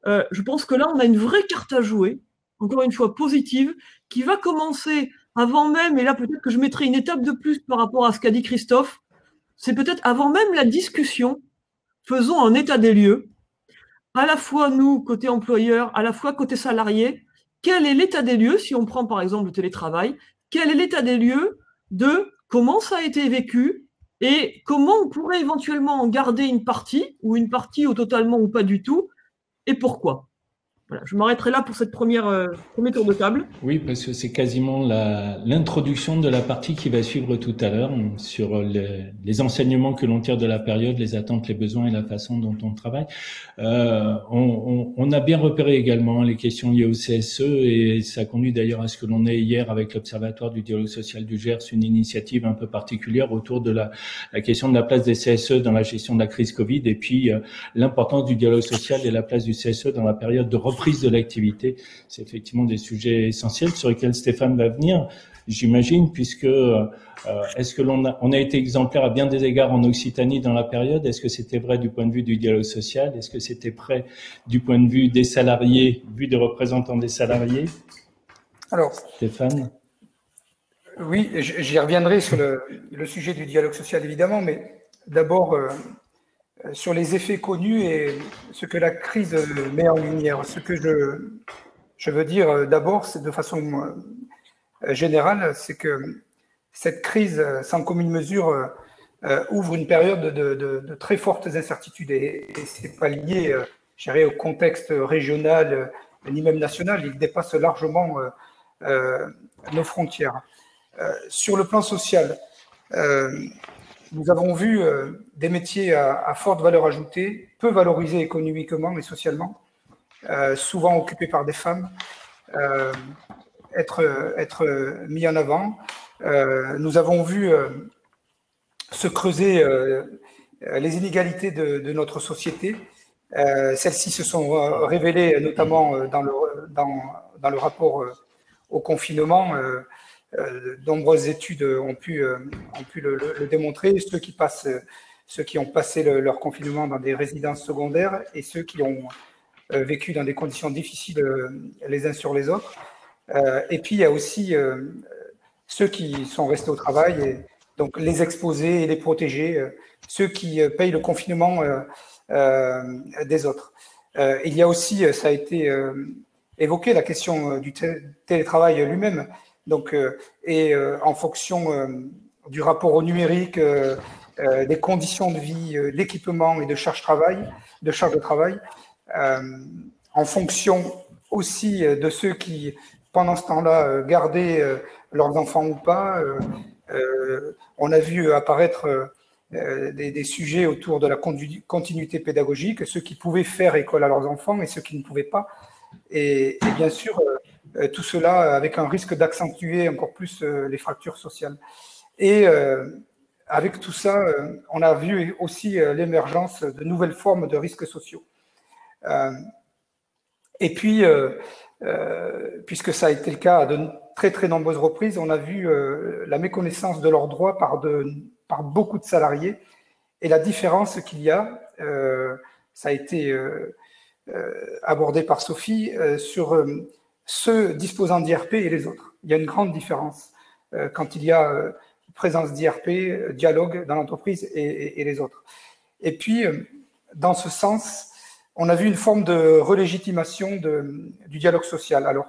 je pense que là, on a une vraie carte à jouer, encore une fois positive, qui va commencer avant même, et là peut-être que je mettrai une étape de plus par rapport à ce qu'a dit Christophe, c'est peut-être avant même la discussion, faisons un état des lieux, à la fois nous, côté employeur, à la fois côté salarié, quel est l'état des lieux, si on prend par exemple le télétravail, quel est l'état des lieux de comment ça a été vécu et comment on pourrait éventuellement en garder une partie ou totalement ou pas du tout, et pourquoi. Voilà, je m'arrêterai là pour cette premier tour de table. Oui, parce que c'est quasiment l'introduction de la partie qui va suivre tout à l'heure sur les enseignements que l'on tire de la période, les attentes, les besoins et la façon dont on travaille. On a bien repéré également les questions liées au CSE et ça conduit d'ailleurs à ce que l'on ait hier avec l'Observatoire du dialogue social du Gers une initiative un peu particulière autour de la question de la place des CSE dans la gestion de la crise Covid et puis l'importance du dialogue social et la place du CSE dans la période de reprise de l'activité. C'est effectivement des sujets essentiels sur lesquels Stéphane va venir, j'imagine, puisque est-ce que on a été exemplaire à bien des égards en Occitanie dans la période? Est-ce que c'était vrai du point de vue du dialogue social? Est-ce que c'était vrai du point de vue des salariés, vu des représentants des salariés? Alors, Stéphane? Oui, j'y reviendrai sur le sujet du dialogue social, évidemment, mais d'abord, sur les effets connus et ce que la crise met en lumière. Ce que je veux dire d'abord, c'est de façon générale, c'est que cette crise, sans commune mesure, ouvre une période de très fortes incertitudes et ce n'est pas lié, je dirais, au contexte régional ni même national, il dépasse largement nos frontières. Sur le plan social, nous avons vu des métiers à forte valeur ajoutée, peu valorisés économiquement et socialement, souvent occupés par des femmes, être mis en avant. Nous avons vu se creuser les inégalités de notre société. Celles-ci se sont révélées notamment dans le rapport au confinement. De nombreuses études ont pu le démontrer. Ceux qui ont passé leur confinement dans des résidences secondaires et ceux qui ont vécu dans des conditions difficiles les uns sur les autres. Et puis, il y a aussi ceux qui sont restés au travail, et donc les exposés et les protégés, ceux qui payent le confinement des autres. Il y a aussi, ça a été évoqué, la question du télétravail lui-même. Donc, en fonction du rapport au numérique, des conditions de vie, d'équipement et de charge de travail, en fonction aussi de ceux qui, pendant ce temps-là, gardaient leurs enfants ou pas. On a vu apparaître des sujets autour de la continuité pédagogique, ceux qui pouvaient faire école à leurs enfants et ceux qui ne pouvaient pas. Et bien sûr, tout cela avec un risque d'accentuer encore plus les fractures sociales. Et avec tout ça, on a vu aussi l'émergence de nouvelles formes de risques sociaux. Et puis, puisque ça a été le cas à de très très nombreuses reprises, on a vu la méconnaissance de leurs droits par beaucoup de salariés et la différence qu'il y a, ça a été abordé par Sophie, sur ceux disposant d'IRP et les autres. Il y a une grande différence quand il y a présence d'IRP, dialogue dans l'entreprise et les autres. Et puis, dans ce sens, on a vu une forme de relégitimation du dialogue social. Alors,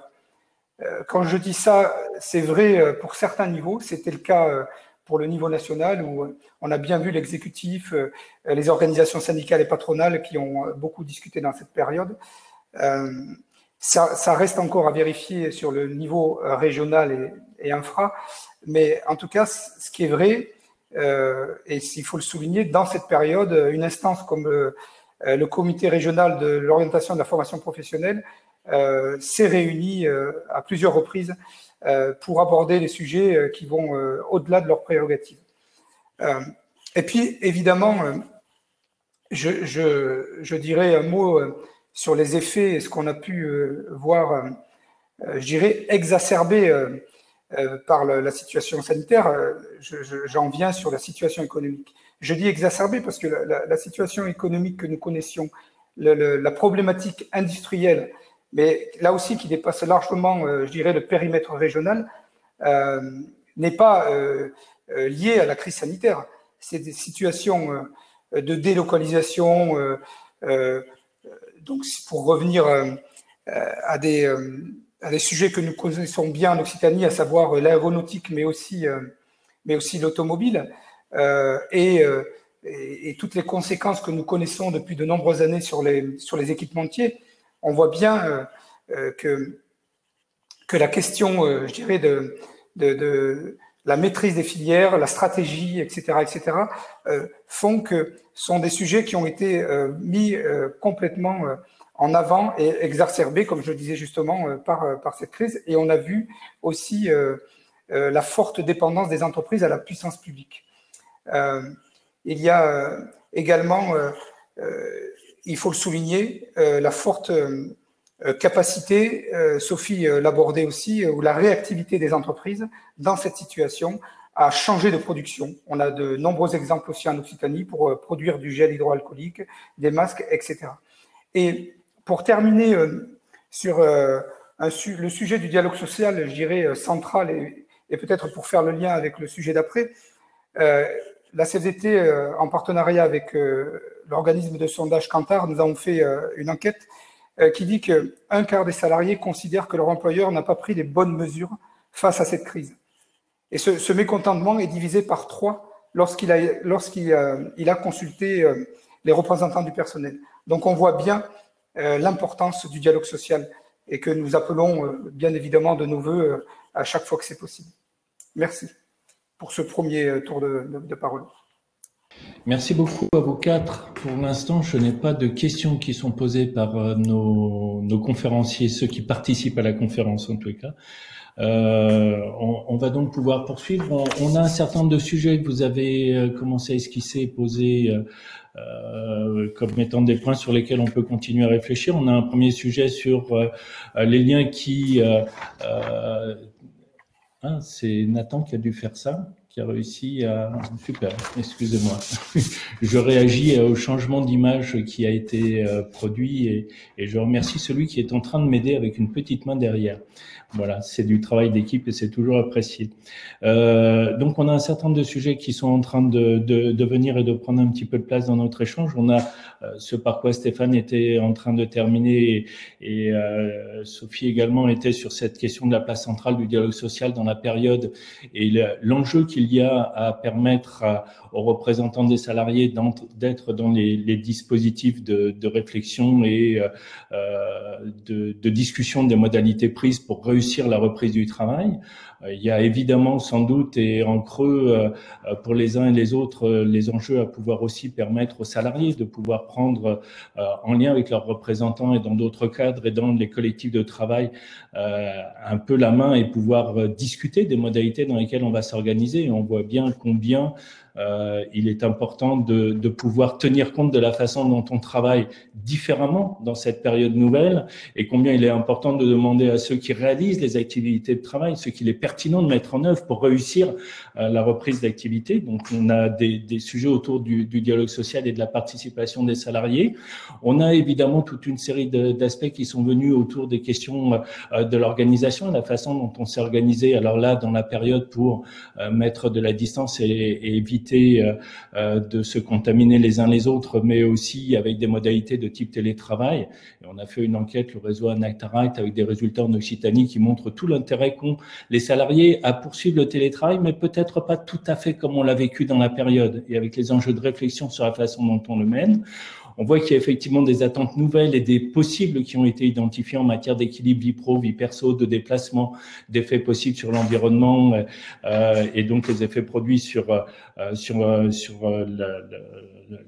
quand je dis ça, c'est vrai pour certains niveaux. C'était le cas pour le niveau national, où on a bien vu l'exécutif, les organisations syndicales et patronales qui ont beaucoup discuté dans cette période. Ça reste encore à vérifier sur le niveau régional et infra, mais en tout cas, ce qui est vrai, et s'il faut le souligner, dans cette période, une instance comme le comité régional de l'orientation de la formation professionnelle s'est réunie à plusieurs reprises pour aborder les sujets qui vont au-delà de leurs prérogatives. Et puis, évidemment, je dirais un mot sur les effets et ce qu'on a pu voir, je dirais, exacerbé par la situation sanitaire. J'en viens sur la situation économique. Je dis exacerbé parce que la situation économique que nous connaissions, la problématique industrielle, mais là aussi qui dépasse largement, je dirais, le périmètre régional, n'est pas liée à la crise sanitaire. C'est des situations de délocalisation. Donc, pour revenir à des sujets que nous connaissons bien en Occitanie, à savoir l'aéronautique, mais aussi l'automobile, et toutes les conséquences que nous connaissons depuis de nombreuses années sur les équipementiers, on voit bien que la question, je dirais, de la maîtrise des filières, la stratégie, etc., sont des sujets qui ont été mis complètement en avant et exacerbés, comme je le disais justement, par cette crise. Et on a vu aussi la forte dépendance des entreprises à la puissance publique. Il y a également, il faut le souligner, la forte capacité, Sophie l'abordait aussi, ou la réactivité des entreprises dans cette situation à changer de production. On a de nombreux exemples aussi en Occitanie pour produire du gel hydroalcoolique, des masques, etc. Et pour terminer sur le sujet du dialogue social, je dirais central, et peut-être pour faire le lien avec le sujet d'après, la CFDT, en partenariat avec l'organisme de sondage Kantar, nous avons fait une enquête qui dit qu'un quart des salariés considèrent que leur employeur n'a pas pris les bonnes mesures face à cette crise. Et ce mécontentement est divisé par 3 lorsqu'il a consulté les représentants du personnel. Donc on voit bien l'importance du dialogue social et que nous appelons bien évidemment de nos voeux à chaque fois que c'est possible. Merci pour ce premier tour de parole. Merci beaucoup à vous quatre. Pour l'instant, je n'ai pas de questions qui sont posées par nos conférenciers, ceux qui participent à la conférence en tout cas. On va donc pouvoir poursuivre. On a un certain nombre de sujets que vous avez commencé à esquisser et poser comme étant des points sur lesquels on peut continuer à réfléchir. On a un premier sujet sur les liens qui... c'est Nathan qui a dû faire ça, qui a réussi à... Super, excusez-moi. Je réagis au changement d'image qui a été produit et je remercie celui qui est en train de m'aider avec une petite main derrière. Voilà, c'est du travail d'équipe et c'est toujours apprécié. Donc, on a un certain nombre de sujets qui sont en train de venir et de prendre un petit peu de place dans notre échange. On a ce par quoi Stéphane était en train de terminer et Sophie également était sur cette question de la place centrale du dialogue social dans la période et l'enjeu qu'il y a à permettre aux représentants des salariés d'être dans les dispositifs de réflexion et de discussion des modalités prises pour réussir la reprise du travail. Il y a évidemment sans doute et en creux pour les uns et les autres les enjeux à pouvoir aussi permettre aux salariés de pouvoir prendre en lien avec leurs représentants et dans d'autres cadres et dans les collectifs de travail un peu la main et pouvoir discuter des modalités dans lesquelles on va s'organiser. Et on voit bien combien il est important de pouvoir tenir compte de la façon dont on travaille différemment dans cette période nouvelle et combien il est important de demander à ceux qui réalisent les activités de travail ce qu'il est pertinent de mettre en œuvre pour réussir la reprise d'activité. Donc, on a des sujets autour du dialogue social et de la participation des salariés. On a évidemment toute une série d'aspects qui sont venus autour des questions de l'organisation, la façon dont on s'est organisé. Alors là, dans la période pour mettre de la distance et éviter de se contaminer les uns les autres, mais aussi avec des modalités de type télétravail. Et on a fait une enquête, le réseau Anactarite, avec des résultats en Occitanie qui montrent tout l'intérêt qu'ont les salariés à poursuivre le télétravail, mais peut-être pas tout à fait comme on l'a vécu dans la période et avec les enjeux de réflexion sur la façon dont on le mène. On voit qu'il y a effectivement des attentes nouvelles et des possibles qui ont été identifiés en matière d'équilibre vie pro, vie perso, de déplacement, d'effets possibles sur l'environnement et donc les effets produits sur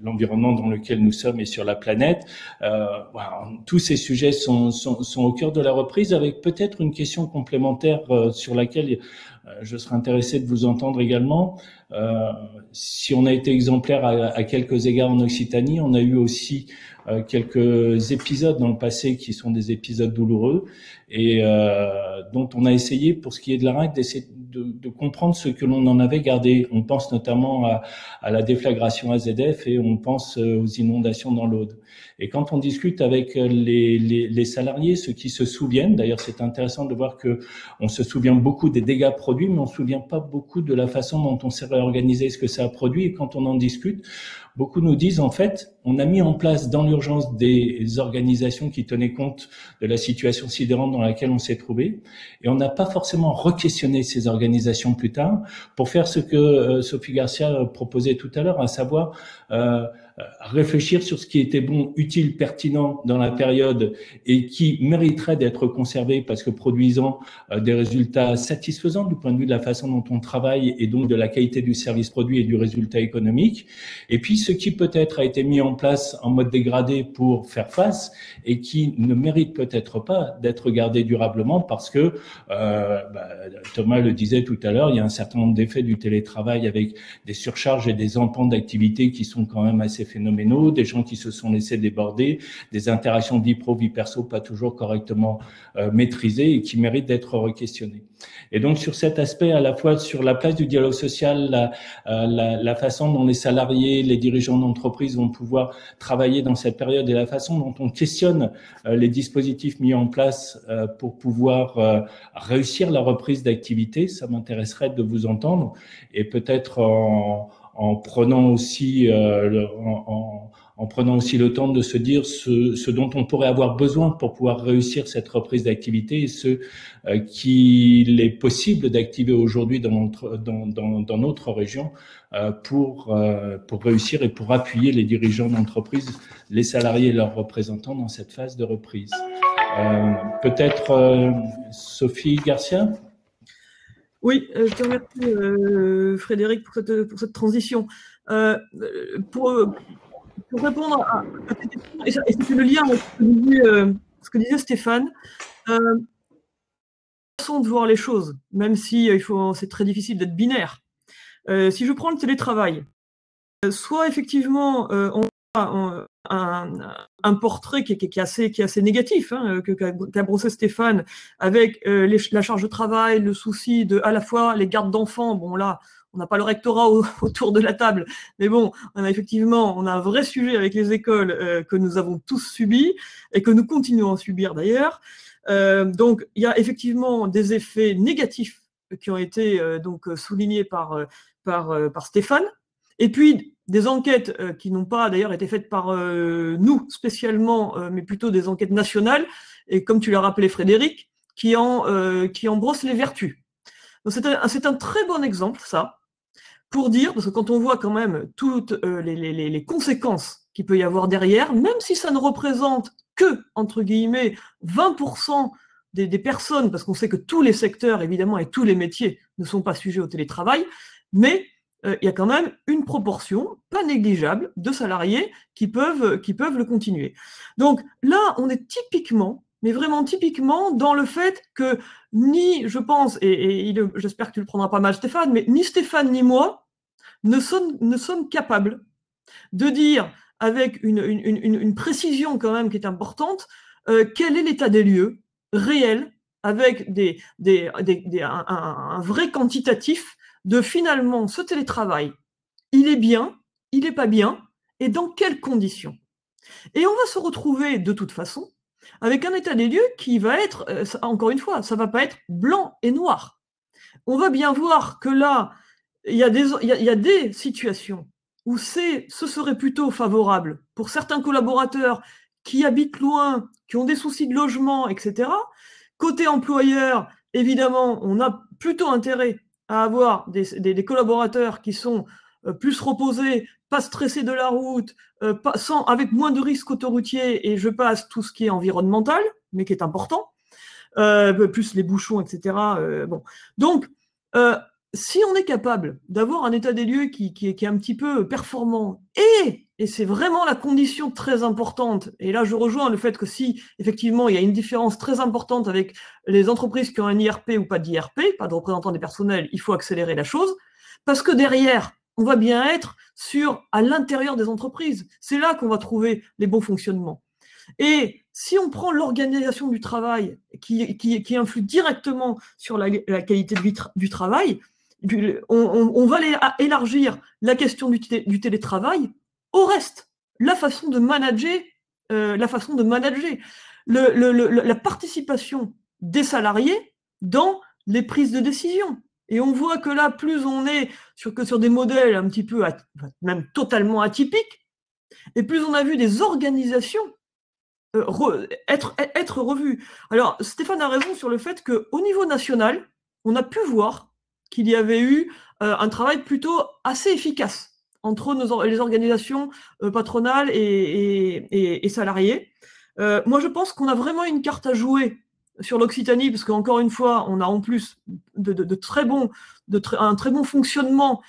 l'environnement dans lequel nous sommes et sur la planète. Voilà, tous ces sujets sont au cœur de la reprise avec peut-être une question complémentaire sur laquelle je serais intéressé de vous entendre également. Si on a été exemplaire à quelques égards en Occitanie, on a eu aussi quelques épisodes dans le passé qui sont des épisodes douloureux et dont on a essayé, pour ce qui est de la RAC, d'essayer de comprendre ce que l'on en avait gardé. On pense notamment à la déflagration AZF et on pense aux inondations dans l'Aude. Et quand on discute avec les salariés, ceux qui se souviennent, d'ailleurs c'est intéressant de voir que on se souvient beaucoup des dégâts produits, mais on se souvient pas beaucoup de la façon dont on s'est réorganisé, ce que ça a produit. Et quand on en discute, beaucoup nous disent, en fait, on a mis en place dans l'urgence des organisations qui tenaient compte de la situation sidérante dans laquelle on s'est trouvé. Et on n'a pas forcément re-questionné ces organisations plus tard pour faire ce que Sophie Garcia proposait tout à l'heure, à savoir réfléchir sur ce qui était bon, utile, pertinent dans la période et qui mériterait d'être conservé parce que produisant des résultats satisfaisants du point de vue de la façon dont on travaille et donc de la qualité du service produit et du résultat économique. Et puis ce qui peut-être a été mis en place en mode dégradé pour faire face et qui ne mérite peut-être pas d'être gardé durablement parce que, Thomas le disait tout à l'heure, il y a un certain nombre d'effets du télétravail avec des surcharges et des empans d'activité qui sont quand même assez phénoménaux, des gens qui se sont laissés déborder, des interactions vie pro, vie perso pas toujours correctement maîtrisées et qui méritent d'être re-questionnées. Et donc sur cet aspect, à la fois sur la place du dialogue social, la façon dont les salariés, les dirigeants d'entreprise vont pouvoir travailler dans cette période et la façon dont on questionne les dispositifs mis en place pour pouvoir réussir la reprise d'activité, ça m'intéresserait de vous entendre et peut-être en prenant aussi en prenant aussi le temps de se dire ce dont on pourrait avoir besoin pour pouvoir réussir cette reprise d'activité et ce qu'il est possible d'activer aujourd'hui dans notre région pour réussir et pour appuyer les dirigeants d'entreprise, les salariés et leurs représentants dans cette phase de reprise. Peut-être Sophie Garcia ? Oui, je te remercie, Frédéric, pour cette transition. Pour répondre à tes questions, et c'était le lien avec ce que disait Stéphane, façon de voir les choses, même si c'est très difficile d'être binaire. Si je prends le télétravail, soit effectivement on a un portrait qui est assez négatif, hein, qu'a brossé Stéphane, avec la charge de travail, le souci de à la fois les gardes d'enfants. Bon là, on n'a pas le rectorat autour de la table, mais bon, on a un vrai sujet avec les écoles que nous avons tous subi et que nous continuons à subir d'ailleurs. Donc il y a effectivement des effets négatifs qui ont été donc soulignés par Stéphane. Et puis, des enquêtes qui n'ont pas d'ailleurs été faites par nous spécialement, mais plutôt des enquêtes nationales, et comme tu l'as rappelé Frédéric, qui en brossent les vertus. Donc c'est un très bon exemple, ça, pour dire, parce que quand on voit quand même toutes les conséquences qu'il peut y avoir derrière, même si ça ne représente que, entre guillemets, 20% des personnes, parce qu'on sait que tous les secteurs, évidemment, et tous les métiers ne sont pas sujets au télétravail, mais il y a quand même une proportion pas négligeable de salariés qui peuvent le continuer. Donc là, on est typiquement, mais vraiment typiquement, dans le fait que ni, je pense, et j'espère que tu le prendras pas mal Stéphane, mais ni Stéphane ni moi ne sommes capables de dire avec une précision quand même qui est importante, quel est l'état des lieux réel, avec un vrai quantitatif de finalement ce télétravail, il est bien, il n'est pas bien, et dans quelles conditions. Et on va se retrouver de toute façon avec un état des lieux qui va être, encore une fois, ça ne va pas être blanc et noir. On va bien voir que là, il y a des situations où ce serait plutôt favorable pour certains collaborateurs qui habitent loin, qui ont des soucis de logement, etc. Côté employeur, évidemment, on a plutôt intérêt à avoir des collaborateurs qui sont plus reposés, pas stressés de la route, avec moins de risques autoroutiers, et je passe tout ce qui est environnemental, mais qui est important, plus les bouchons, etc. Bon. Donc, si on est capable d'avoir un état des lieux qui est un petit peu performant, et c'est vraiment la condition très importante, et là je rejoins le fait que si effectivement il y a une différence très importante avec les entreprises qui ont un IRP ou pas d'IRP, pas de représentant des personnels, il faut accélérer la chose, parce que derrière, on va bien être à l'intérieur des entreprises. C'est là qu'on va trouver les bons fonctionnements. Et si on prend l'organisation du travail qui influe directement sur la qualité du travail, on va élargir la question du télétravail au reste, la façon de manager, la participation des salariés dans les prises de décision. Et on voit que là, plus on est sur des modèles un petit peu, même totalement atypiques, et plus on a vu des organisations être revues. Alors, Stéphane a raison sur le fait qu'au niveau national, on a pu voir qu'il y avait eu un travail plutôt assez efficace entre les organisations patronales et salariés. Moi, je pense qu'on a vraiment une carte à jouer sur l'Occitanie, parce qu'encore une fois, on a en plus un très bon fonctionnement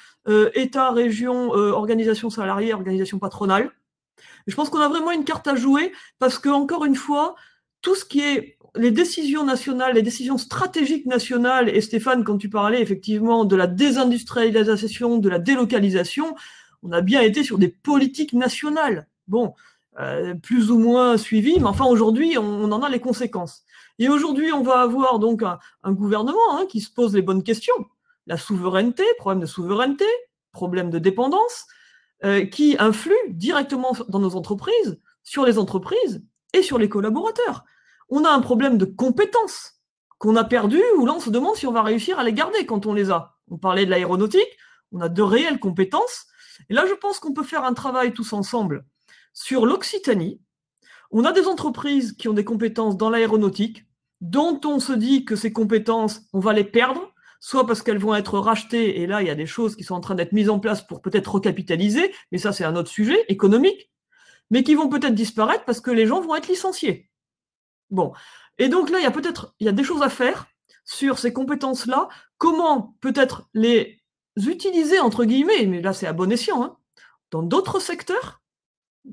État, région, organisation salariée, organisation patronale. Je pense qu'on a vraiment une carte à jouer, parce que, encore une fois, tout ce qui est les décisions nationales, les décisions stratégiques nationales, et Stéphane, quand tu parlais effectivement de la désindustrialisation, de la délocalisation, on a bien été sur des politiques nationales. Bon, plus ou moins suivies, mais enfin aujourd'hui, on en a les conséquences. Et aujourd'hui, on va avoir donc un gouvernement qui se pose les bonnes questions. La souveraineté, problème de souveraineté, problème de dépendance, qui influe directement dans nos entreprises, sur les entreprises et sur les collaborateurs. On a un problème de compétences qu'on a perdu, où là on se demande si on va réussir à les garder quand on les a. On parlait de l'aéronautique, on a de réelles compétences, et là je pense qu'on peut faire un travail tous ensemble sur l'Occitanie. On a des entreprises qui ont des compétences dans l'aéronautique, dont on se dit que ces compétences, on va les perdre, soit parce qu'elles vont être rachetées, et là il y a des choses qui sont en train d'être mises en place pour peut-être recapitaliser, mais ça c'est un autre sujet économique, mais qui vont peut-être disparaître parce que les gens vont être licenciés. Bon, et donc là, il y a des choses à faire sur ces compétences-là, comment peut-être les utiliser, entre guillemets, mais là c'est à bon escient, hein, dans d'autres secteurs,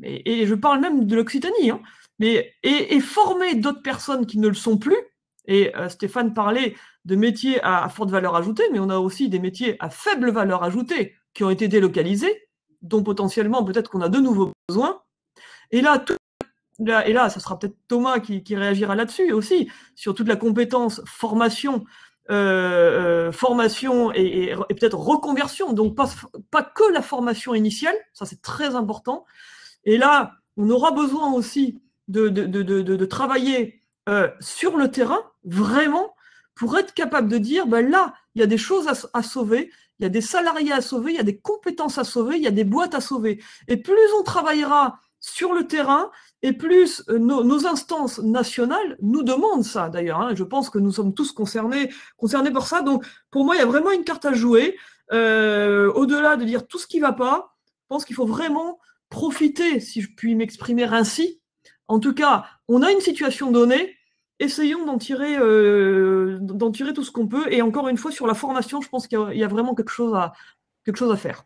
et je parle même de l'Occitanie, hein, et former d'autres personnes qui ne le sont plus. Et Stéphane parlait de métiers à forte valeur ajoutée, mais on a aussi des métiers à faible valeur ajoutée qui ont été délocalisés, dont potentiellement peut-être qu'on a de nouveaux besoins. Et là, ce sera peut-être Thomas qui réagira là-dessus aussi, sur toute la compétence formation, formation et peut-être reconversion, donc pas que la formation initiale, ça c'est très important. Et là, on aura besoin aussi de travailler sur le terrain, vraiment, pour être capable de dire, ben là, il y a des choses à sauver, il y a des salariés à sauver, il y a des compétences à sauver, il y a des boîtes à sauver. Et plus on travaillera sur le terrain, et plus nos instances nationales nous demandent ça, d'ailleurs. Hein. Je pense que nous sommes tous concernés par ça. Donc, pour moi, il y a vraiment une carte à jouer. Au-delà de dire tout ce qui ne va pas, je pense qu'il faut vraiment profiter, si je puis m'exprimer ainsi. En tout cas, on a une situation donnée, essayons d'en tirer tout ce qu'on peut. Et encore une fois, sur la formation, je pense qu'il y a vraiment quelque chose à faire.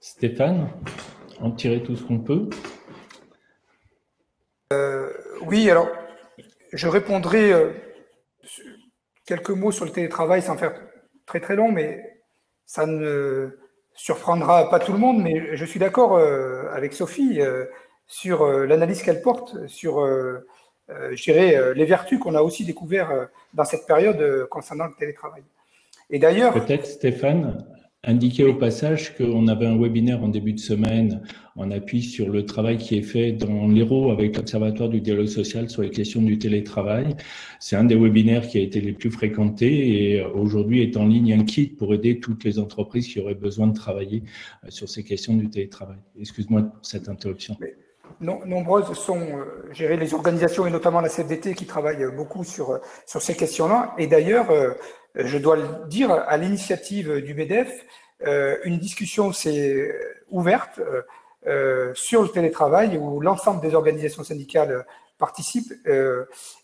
Stéphane, en tirer tout ce qu'on peut. Oui, alors, je répondrai quelques mots sur le télétravail sans faire très très long, mais ça ne surprendra pas tout le monde, mais je suis d'accord avec Sophie sur l'analyse qu'elle porte, sur je dirais, les vertus qu'on a aussi découvertes dans cette période concernant le télétravail. Et d'ailleurs… Peut-être, Stéphane, indiquer au passage qu'on avait un webinaire en début de semaine en appui sur le travail qui est fait dans l'Hérault avec l'Observatoire du dialogue social sur les questions du télétravail. C'est un des webinaires qui a été les plus fréquentés et aujourd'hui est en ligne un kit pour aider toutes les entreprises qui auraient besoin de travailler sur ces questions du télétravail. Excuse-moi pour cette interruption. Nombreuses sont les organisations et notamment la CFDT qui travaillent beaucoup sur ces questions-là. Et d'ailleurs, je dois le dire, à l'initiative du MEDEF, une discussion s'est ouverte sur le télétravail où l'ensemble des organisations syndicales participent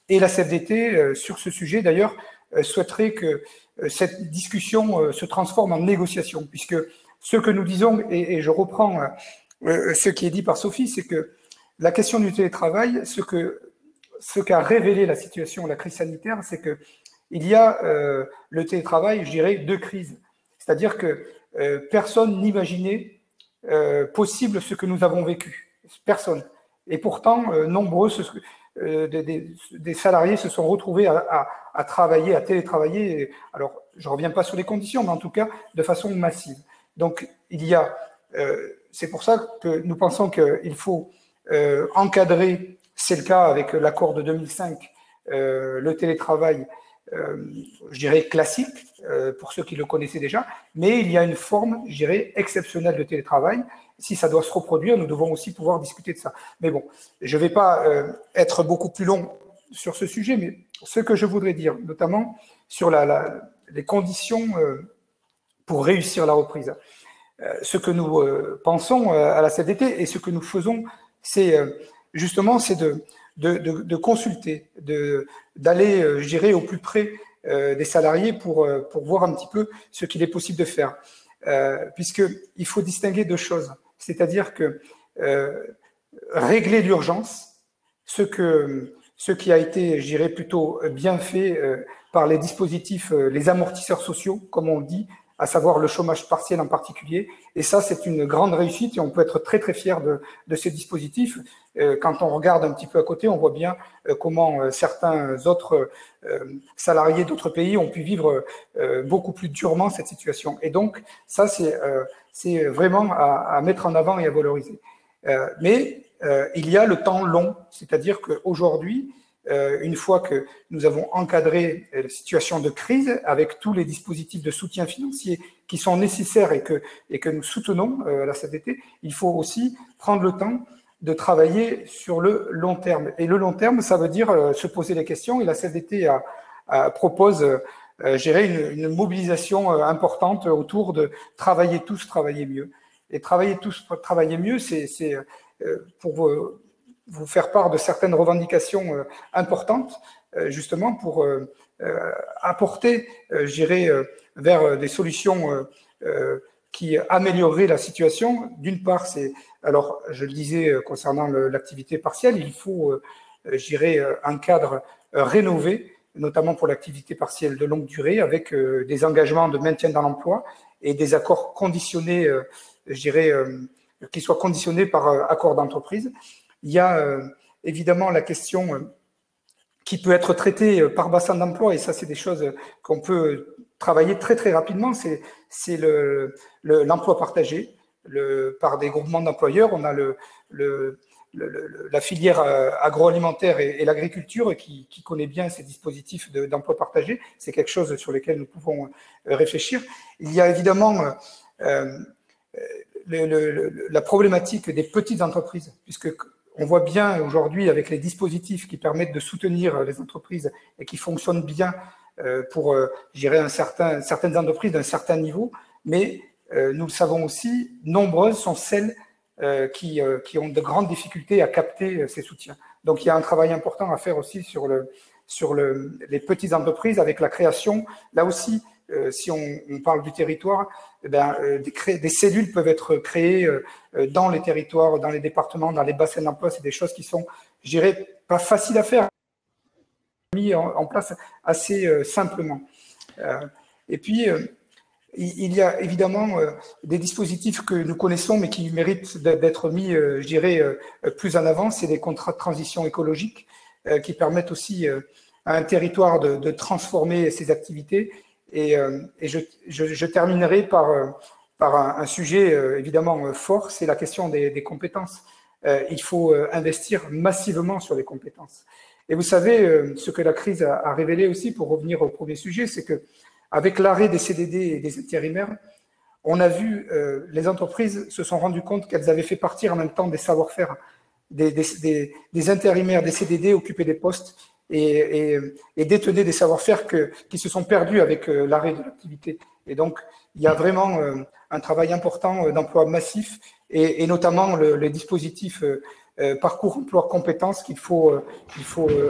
et la CFDT, sur ce sujet d'ailleurs, souhaiterait que cette discussion se transforme en négociation, puisque ce que nous disons, et je reprends ce qui est dit par Sophie, c'est que la question du télétravail, ce qu'a révélé la situation, la crise sanitaire, c'est que il y a le télétravail, je dirais, deux crises. C'est-à-dire que personne n'imaginait possible ce que nous avons vécu. Personne. Et pourtant, nombreux des salariés se sont retrouvés à travailler, à télétravailler. Alors, je ne reviens pas sur les conditions, mais en tout cas, de façon massive. Donc, c'est pour ça que nous pensons qu'il faut encadrer, c'est le cas avec l'accord de 2005, le télétravail, je dirais classique, pour ceux qui le connaissaient déjà, mais il y a une forme, je dirais, exceptionnelle de télétravail. Si ça doit se reproduire, nous devons aussi pouvoir discuter de ça. Mais bon, je ne vais pas être beaucoup plus long sur ce sujet, mais ce que je voudrais dire, notamment sur les conditions pour réussir la reprise. Ce que nous pensons à la CFDT et ce que nous faisons, c'est justement de consulter, d'aller, je dirais, au plus près des salariés pour voir un petit peu ce qu'il est possible de faire. Puisqu'il faut distinguer deux choses. C'est-à-dire que régler l'urgence, ce qui a été, je dirais, plutôt bien fait par les dispositifs, les amortisseurs sociaux, comme on le dit, à savoir le chômage partiel en particulier. Et ça, c'est une grande réussite et on peut être très, très fier de ces dispositifs. Quand on regarde un petit peu à côté, on voit bien comment certains autres salariés d'autres pays ont pu vivre beaucoup plus durement cette situation. Et donc, ça, c'est vraiment à mettre en avant et à valoriser. Mais il y a le temps long, c'est-à-dire qu'aujourd'hui, une fois que nous avons encadré la situation de crise avec tous les dispositifs de soutien financier qui sont nécessaires et que nous soutenons à la CFDT, il faut aussi prendre le temps de travailler sur le long terme. Et le long terme, ça veut dire se poser des questions. Et la CFDT propose, une mobilisation importante autour de travailler tous, travailler mieux. Et travailler tous, travailler mieux, c'est pour vous faire part de certaines revendications importantes, justement pour apporter, je dirais, vers des solutions qui amélioreraient la situation. D'une part, alors je le disais concernant l'activité partielle, il faut, je dirais, un cadre rénové, notamment pour l'activité partielle de longue durée, avec des engagements de maintien dans l'emploi et des accords conditionnés, je dirais, qui soient conditionnés par accord d'entreprise. Il y a évidemment la question qui peut être traitée par bassin d'emploi, et ça, c'est des choses qu'on peut travailler très, très rapidement, c'est l'emploi partagé par des groupements d'employeurs. On a la filière agroalimentaire et l'agriculture qui connaît bien ces dispositifs d'emploi partagé. C'est quelque chose sur lequel nous pouvons réfléchir. Il y a évidemment la problématique des petites entreprises, puisque on voit bien aujourd'hui avec les dispositifs qui permettent de soutenir les entreprises et qui fonctionnent bien pour, je dirais, certaines entreprises d'un certain niveau, mais nous le savons aussi, nombreuses sont celles qui ont de grandes difficultés à capter ces soutiens. Donc il y a un travail important à faire aussi sur les petites entreprises avec la création. Là aussi, si on parle du territoire, des cellules peuvent être créées dans les territoires, dans les départements, dans les bassins d'emploi. C'est des choses qui sont, je dirais, pas faciles à faire, mis en place assez simplement. Et puis, il y a évidemment des dispositifs que nous connaissons, mais qui méritent d'être mis, je dirais, plus en avant. C'est des contrats de transition écologique qui permettent aussi à un territoire de transformer ses activités. Et je terminerai par un sujet évidemment fort, c'est la question des compétences. Il faut investir massivement sur les compétences. Et vous savez, ce que la crise a révélé aussi, pour revenir au premier sujet, c'est que avec l'arrêt des CDD et des intérimaires, on a vu les entreprises se sont rendues compte qu'elles avaient fait partir en même temps des savoir-faire, des intérimaires, des CDD occupaient des postes et détenaient des savoir-faire qui se sont perdus avec l'arrêt de l'activité. Et donc, il y a vraiment un travail important d'emploi massif et notamment les dispositifs parcours emploi compétences qu'il faut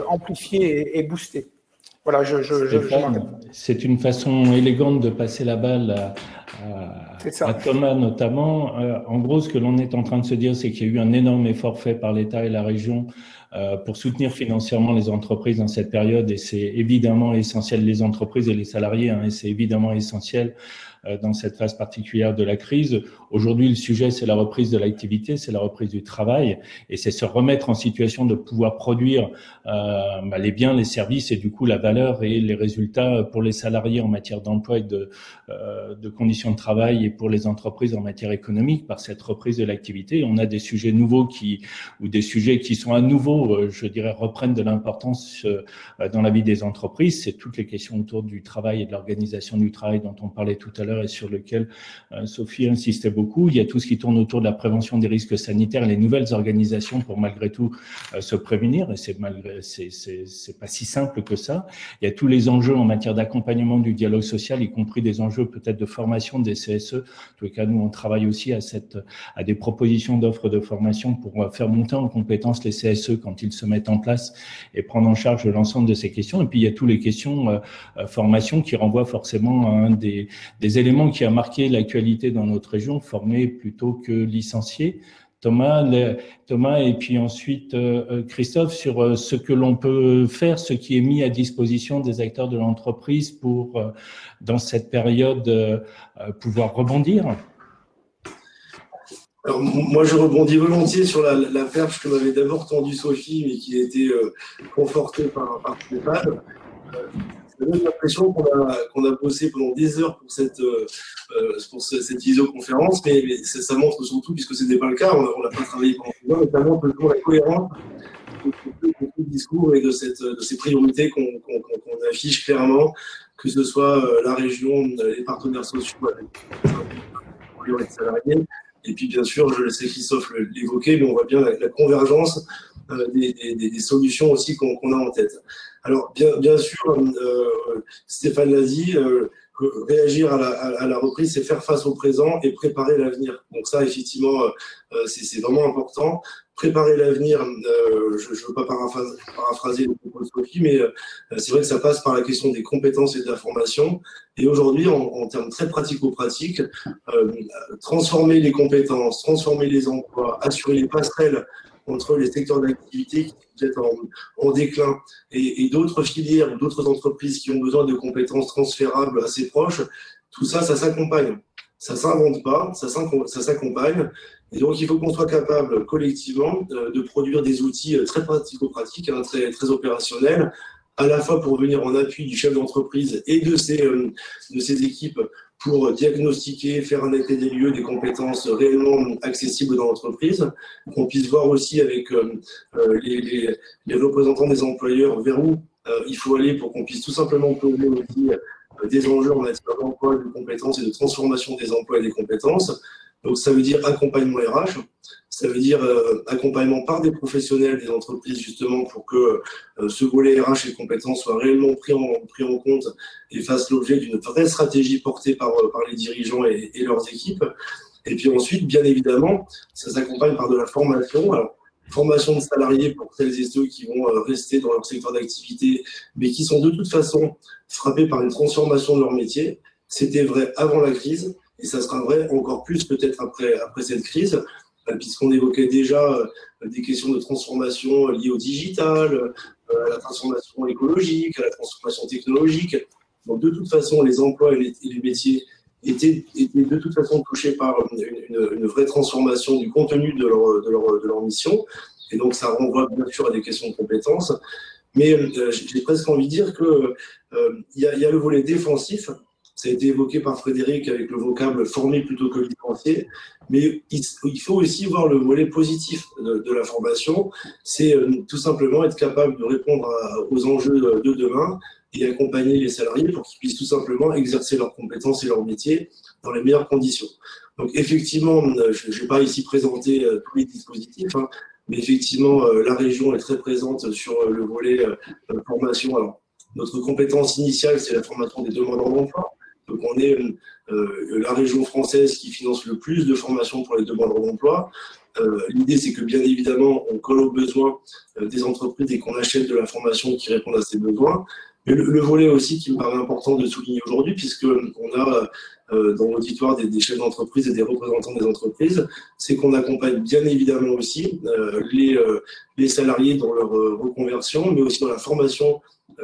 amplifier et booster. Voilà, c'est une façon élégante de passer la balle à Thomas notamment. En gros, ce que l'on est en train de se dire, c'est qu'il y a eu un énorme effort fait par l'État et la région pour soutenir financièrement les entreprises dans cette période, et c'est évidemment essentiel, les entreprises et les salariés, et c'est évidemment essentiel dans cette phase particulière de la crise. Aujourd'hui, le sujet, c'est la reprise de l'activité, c'est la reprise du travail, et c'est se remettre en situation de pouvoir produire les biens, les services, et du coup la valeur et les résultats pour les salariés en matière d'emploi et de conditions de travail, et pour les entreprises en matière économique par cette reprise de l'activité. On a des sujets nouveaux ou des sujets qui sont à nouveau, je dirais, reprennent de l'importance dans la vie des entreprises. C'est toutes les questions autour du travail et de l'organisation du travail dont on parlait tout à l'heure et sur lequel Sophie insistait beaucoup. Il y a tout ce qui tourne autour de la prévention des risques sanitaires et les nouvelles organisations pour malgré tout se prémunir, et c'est pas si simple que ça. Il y a tous les enjeux en matière d'accompagnement du dialogue social, y compris des enjeux peut-être de formation des CSE. En tous les cas, nous, on travaille aussi à des propositions d'offres de formation pour faire monter en compétence les CSE quand ils se mettent en place et prendre en charge l'ensemble de ces questions. Et puis, il y a toutes les questions formation qui renvoient forcément à un des éléments qui a marqué l'actualité dans notre région, formés plutôt que licenciés. Thomas, et puis ensuite Christophe, sur ce que l'on peut faire, ce qui est mis à disposition des acteurs de l'entreprise pour, dans cette période, pouvoir rebondir. Alors, moi, je rebondis volontiers sur la perche que m'avait d'abord tendue Sophie, mais qui a été confortée par Stéphane. J'ai l'impression qu'on a bossé pendant des heures pour cette visioconférence, mais ça montre surtout, puisque ce n'est pas le cas, on n'a pas travaillé pendant des heures, mais ça montre toujours la cohérence de ce discours et de ces priorités qu'on affiche clairement, que ce soit la région, les partenaires sociaux, les salariés, et puis bien sûr, je laisse Christophe l'évoquer, mais on voit bien la convergence des solutions aussi qu'on a en tête. Alors, bien sûr, Stéphane l'a dit, réagir à la reprise, c'est faire face au présent et préparer l'avenir. Donc ça, effectivement, c'est vraiment important. préparer l'avenir, je ne veux pas paraphraser le propos de Sophie, mais c'est vrai que ça passe par la question des compétences et de la formation. Et aujourd'hui, en termes très pratico-pratiques, transformer les compétences, transformer les emplois, assurer les passerelles entre les secteurs d'activité qui sont peut-être en déclin et d'autres filières ou d'autres entreprises qui ont besoin de compétences transférables assez proches, tout ça, ça s'accompagne. Ça ne s'invente pas, ça s'accompagne. Et donc, il faut qu'on soit capable collectivement de produire des outils très pratico-pratiques, hein, très opérationnels, à la fois pour venir en appui du chef d'entreprise et de ses équipes pour diagnostiquer, faire un état des lieux des compétences réellement accessibles dans l'entreprise, qu'on puisse voir aussi avec les représentants des employeurs vers où il faut aller pour qu'on puisse tout simplement poser aussi des enjeux en matière d'emploi, de compétences et de transformation des emplois et des compétences. Donc, ça veut dire accompagnement RH, ça veut dire accompagnement par des professionnels des entreprises, justement, pour que ce volet RH et compétences soit réellement pris en compte et fasse l'objet d'une vraie stratégie portée par les dirigeants et leurs équipes. Et puis ensuite, bien évidemment, ça s'accompagne par de la formation. Alors, formation de salariés pour celles et ceux qui vont rester dans leur secteur d'activité, mais qui sont de toute façon frappés par une transformation de leur métier. C'était vrai avant la crise. Et ça sera vrai encore plus peut-être après cette crise, puisqu'on évoquait déjà des questions de transformation liées au digital, à la transformation écologique, à la transformation technologique. Donc de toute façon, les emplois et les métiers étaient de toute façon touchés par une vraie transformation du contenu de leur mission. Et donc ça renvoie bien sûr à des questions de compétences. Mais j'ai presque envie de dire qu'il y a le volet défensif. Ça a été évoqué par Frédéric avec le vocable former plutôt que licencier. Mais il faut aussi voir le volet positif de la formation. C'est tout simplement être capable de répondre aux enjeux de demain et accompagner les salariés pour qu'ils puissent tout simplement exercer leurs compétences et leur métier dans les meilleures conditions. Donc effectivement, je ne vais pas ici présenter tous les dispositifs, hein, mais effectivement, la région est très présente sur le volet formation. Alors, notre compétence initiale, c'est la formation des demandeurs d'emploi. Donc, on est la région française qui finance le plus de formations pour les demandeurs d'emploi. L'idée, c'est que, bien évidemment, on colle aux besoins des entreprises et qu'on achète de la formation qui répond à ces besoins. Mais le volet aussi qui me paraît important de souligner aujourd'hui, puisqu'on a dans l'auditoire des chefs d'entreprise et des représentants des entreprises, c'est qu'on accompagne bien évidemment aussi les salariés dans leur reconversion, mais aussi dans la formation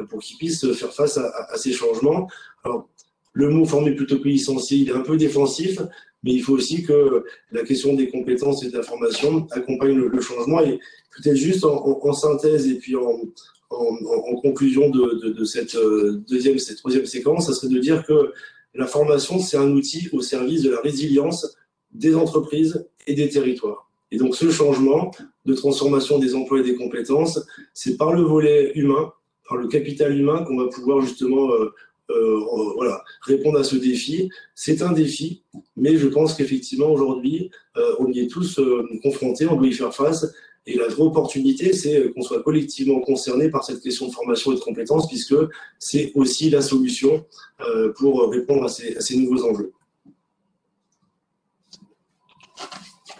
pour qu'ils puissent faire face à ces changements. Alors, le mot former plutôt que licencier, il est un peu défensif, mais il faut aussi que la question des compétences et de la formation accompagne le changement. Et peut-être juste en synthèse et puis en conclusion de cette troisième séquence, ça serait de dire que la formation, c'est un outil au service de la résilience des entreprises et des territoires. Et donc ce changement de transformation des emplois et des compétences, c'est par le volet humain, par le capital humain qu'on va pouvoir justement répondre à ce défi. C'est un défi, mais je pense qu'effectivement aujourd'hui, on y est tous confrontés, on doit y faire face. Et la vraie opportunité, c'est qu'on soit collectivement concernés par cette question de formation et de compétences, puisque c'est aussi la solution pour répondre à ces nouveaux enjeux.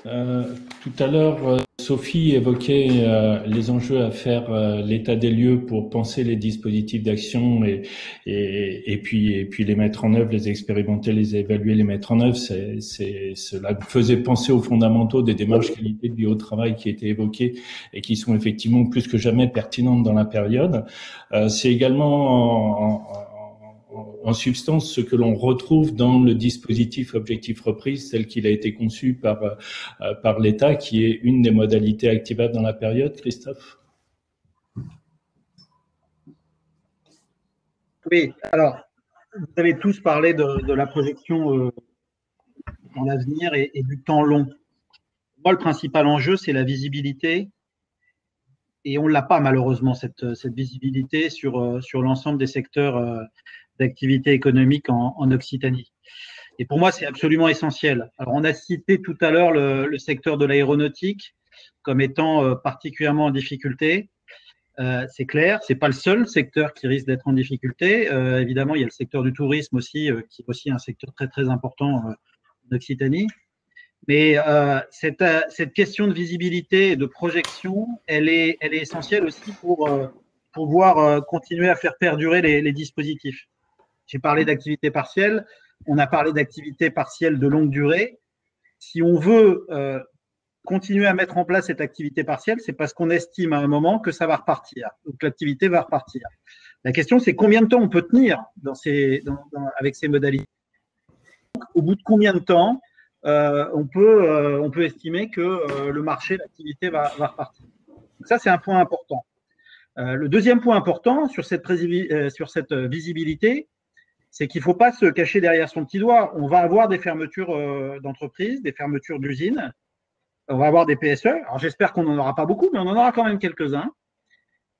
Tout à l'heure, Sophie évoquait les enjeux à faire l'état des lieux pour penser les dispositifs d'action et puis les mettre en œuvre, les expérimenter, les évaluer, les mettre en œuvre. Cela faisait penser aux fondamentaux des démarches qualité de vie au travail qui étaient évoquées et qui sont effectivement plus que jamais pertinentes dans la période. C'est également en substance ce que l'on retrouve dans le dispositif Objectif Reprise tel qu'il a été conçu par l'État, qui est une des modalités activables dans la période. Christophe ? Oui, alors, vous avez tous parlé de la projection dans l'avenir et du temps long. Moi, le principal enjeu, c'est la visibilité. Et on ne l'a pas, malheureusement, cette visibilité sur l'ensemble des secteurs d'activité économique en Occitanie. Et pour moi, c'est absolument essentiel. Alors, on a cité tout à l'heure le secteur de l'aéronautique comme étant particulièrement en difficulté. C'est clair, c'est pas le seul secteur qui risque d'être en difficulté. Évidemment, il y a le secteur du tourisme aussi, qui est aussi un secteur très très important en Occitanie. Mais cette question de visibilité et de projection, elle est essentielle aussi pour pouvoir continuer à faire perdurer les dispositifs. J'ai parlé d'activité partielle, on a parlé d'activité partielle de longue durée. Si on veut continuer à mettre en place cette activité partielle, c'est parce qu'on estime à un moment que ça va repartir, ou que l'activité va repartir. La question, c'est combien de temps on peut tenir avec ces modalités. Au bout de combien de temps on peut estimer que le marché, l'activité va repartir. Donc ça, c'est un point important. Le deuxième point important sur cette visibilité, c'est qu'il ne faut pas se cacher derrière son petit doigt. On va avoir des fermetures d'entreprises, des fermetures d'usines, on va avoir des PSE. Alors j'espère qu'on n'en aura pas beaucoup, mais on en aura quand même quelques-uns.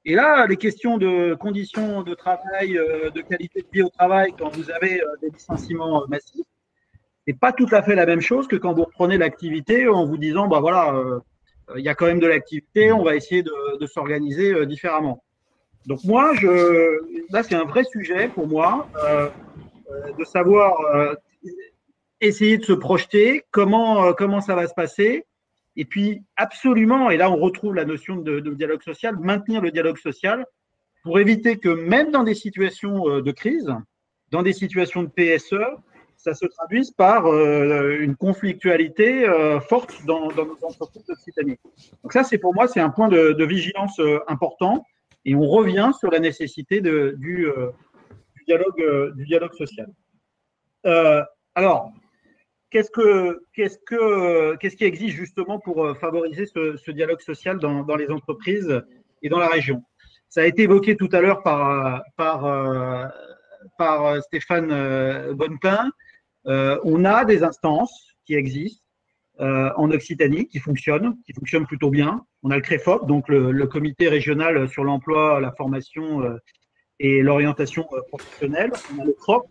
Et là, les questions de conditions de travail, de qualité de vie au travail, quand vous avez des licenciements massifs, c'est pas tout à fait la même chose que quand vous reprenez l'activité en vous disant, bah voilà, il y a quand même de l'activité, on va essayer de s'organiser différemment. Donc moi, là, c'est un vrai sujet pour moi de savoir essayer de se projeter, comment ça va se passer. Et puis, absolument, et là, on retrouve la notion de dialogue social, maintenir le dialogue social pour éviter que même dans des situations de crise, dans des situations de PSE, ça se traduise par une conflictualité forte dans nos entreprises d'Occitanie. Donc ça, pour moi, c'est un point de vigilance important. Et on revient sur la nécessité du dialogue social. Alors, qu'est-ce qui existe justement pour favoriser ce dialogue social dans les entreprises et dans la région? Ça a été évoqué tout à l'heure par Stéphane Bonnetin. On a des instances qui existent en Occitanie qui fonctionnent plutôt bien. On a le CREFOP, donc le comité régional sur l'emploi, la formation et l'orientation professionnelle. On a le CROP,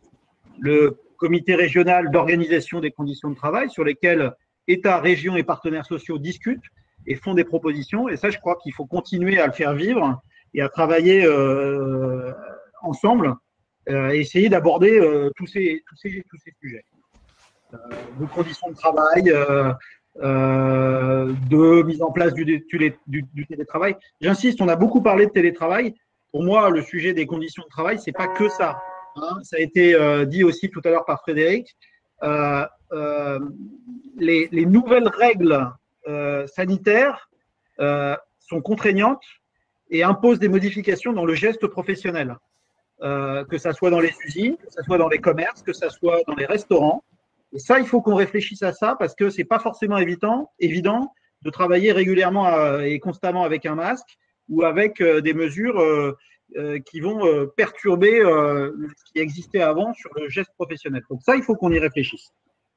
le comité régional d'organisation des conditions de travail, sur lesquels État, région et partenaires sociaux discutent et font des propositions. Et ça, je crois qu'il faut continuer à le faire vivre et à travailler ensemble et essayer d'aborder tous ces sujets. De conditions de travail, de mise en place du télétravail. J'insiste, on a beaucoup parlé de télétravail. Pour moi, le sujet des conditions de travail, c'est pas que ça. Hein. Ça a été dit aussi tout à l'heure par Frédéric. Les nouvelles règles sanitaires sont contraignantes et imposent des modifications dans le geste professionnel. Que ça soit dans les usines, que ça soit dans les commerces, que ça soit dans les restaurants. Et ça, il faut qu'on réfléchisse à ça parce que c'est pas forcément évident de travailler régulièrement et constamment avec un masque ou avec des mesures qui vont perturber ce qui existait avant sur le geste professionnel. Donc ça, il faut qu'on y réfléchisse.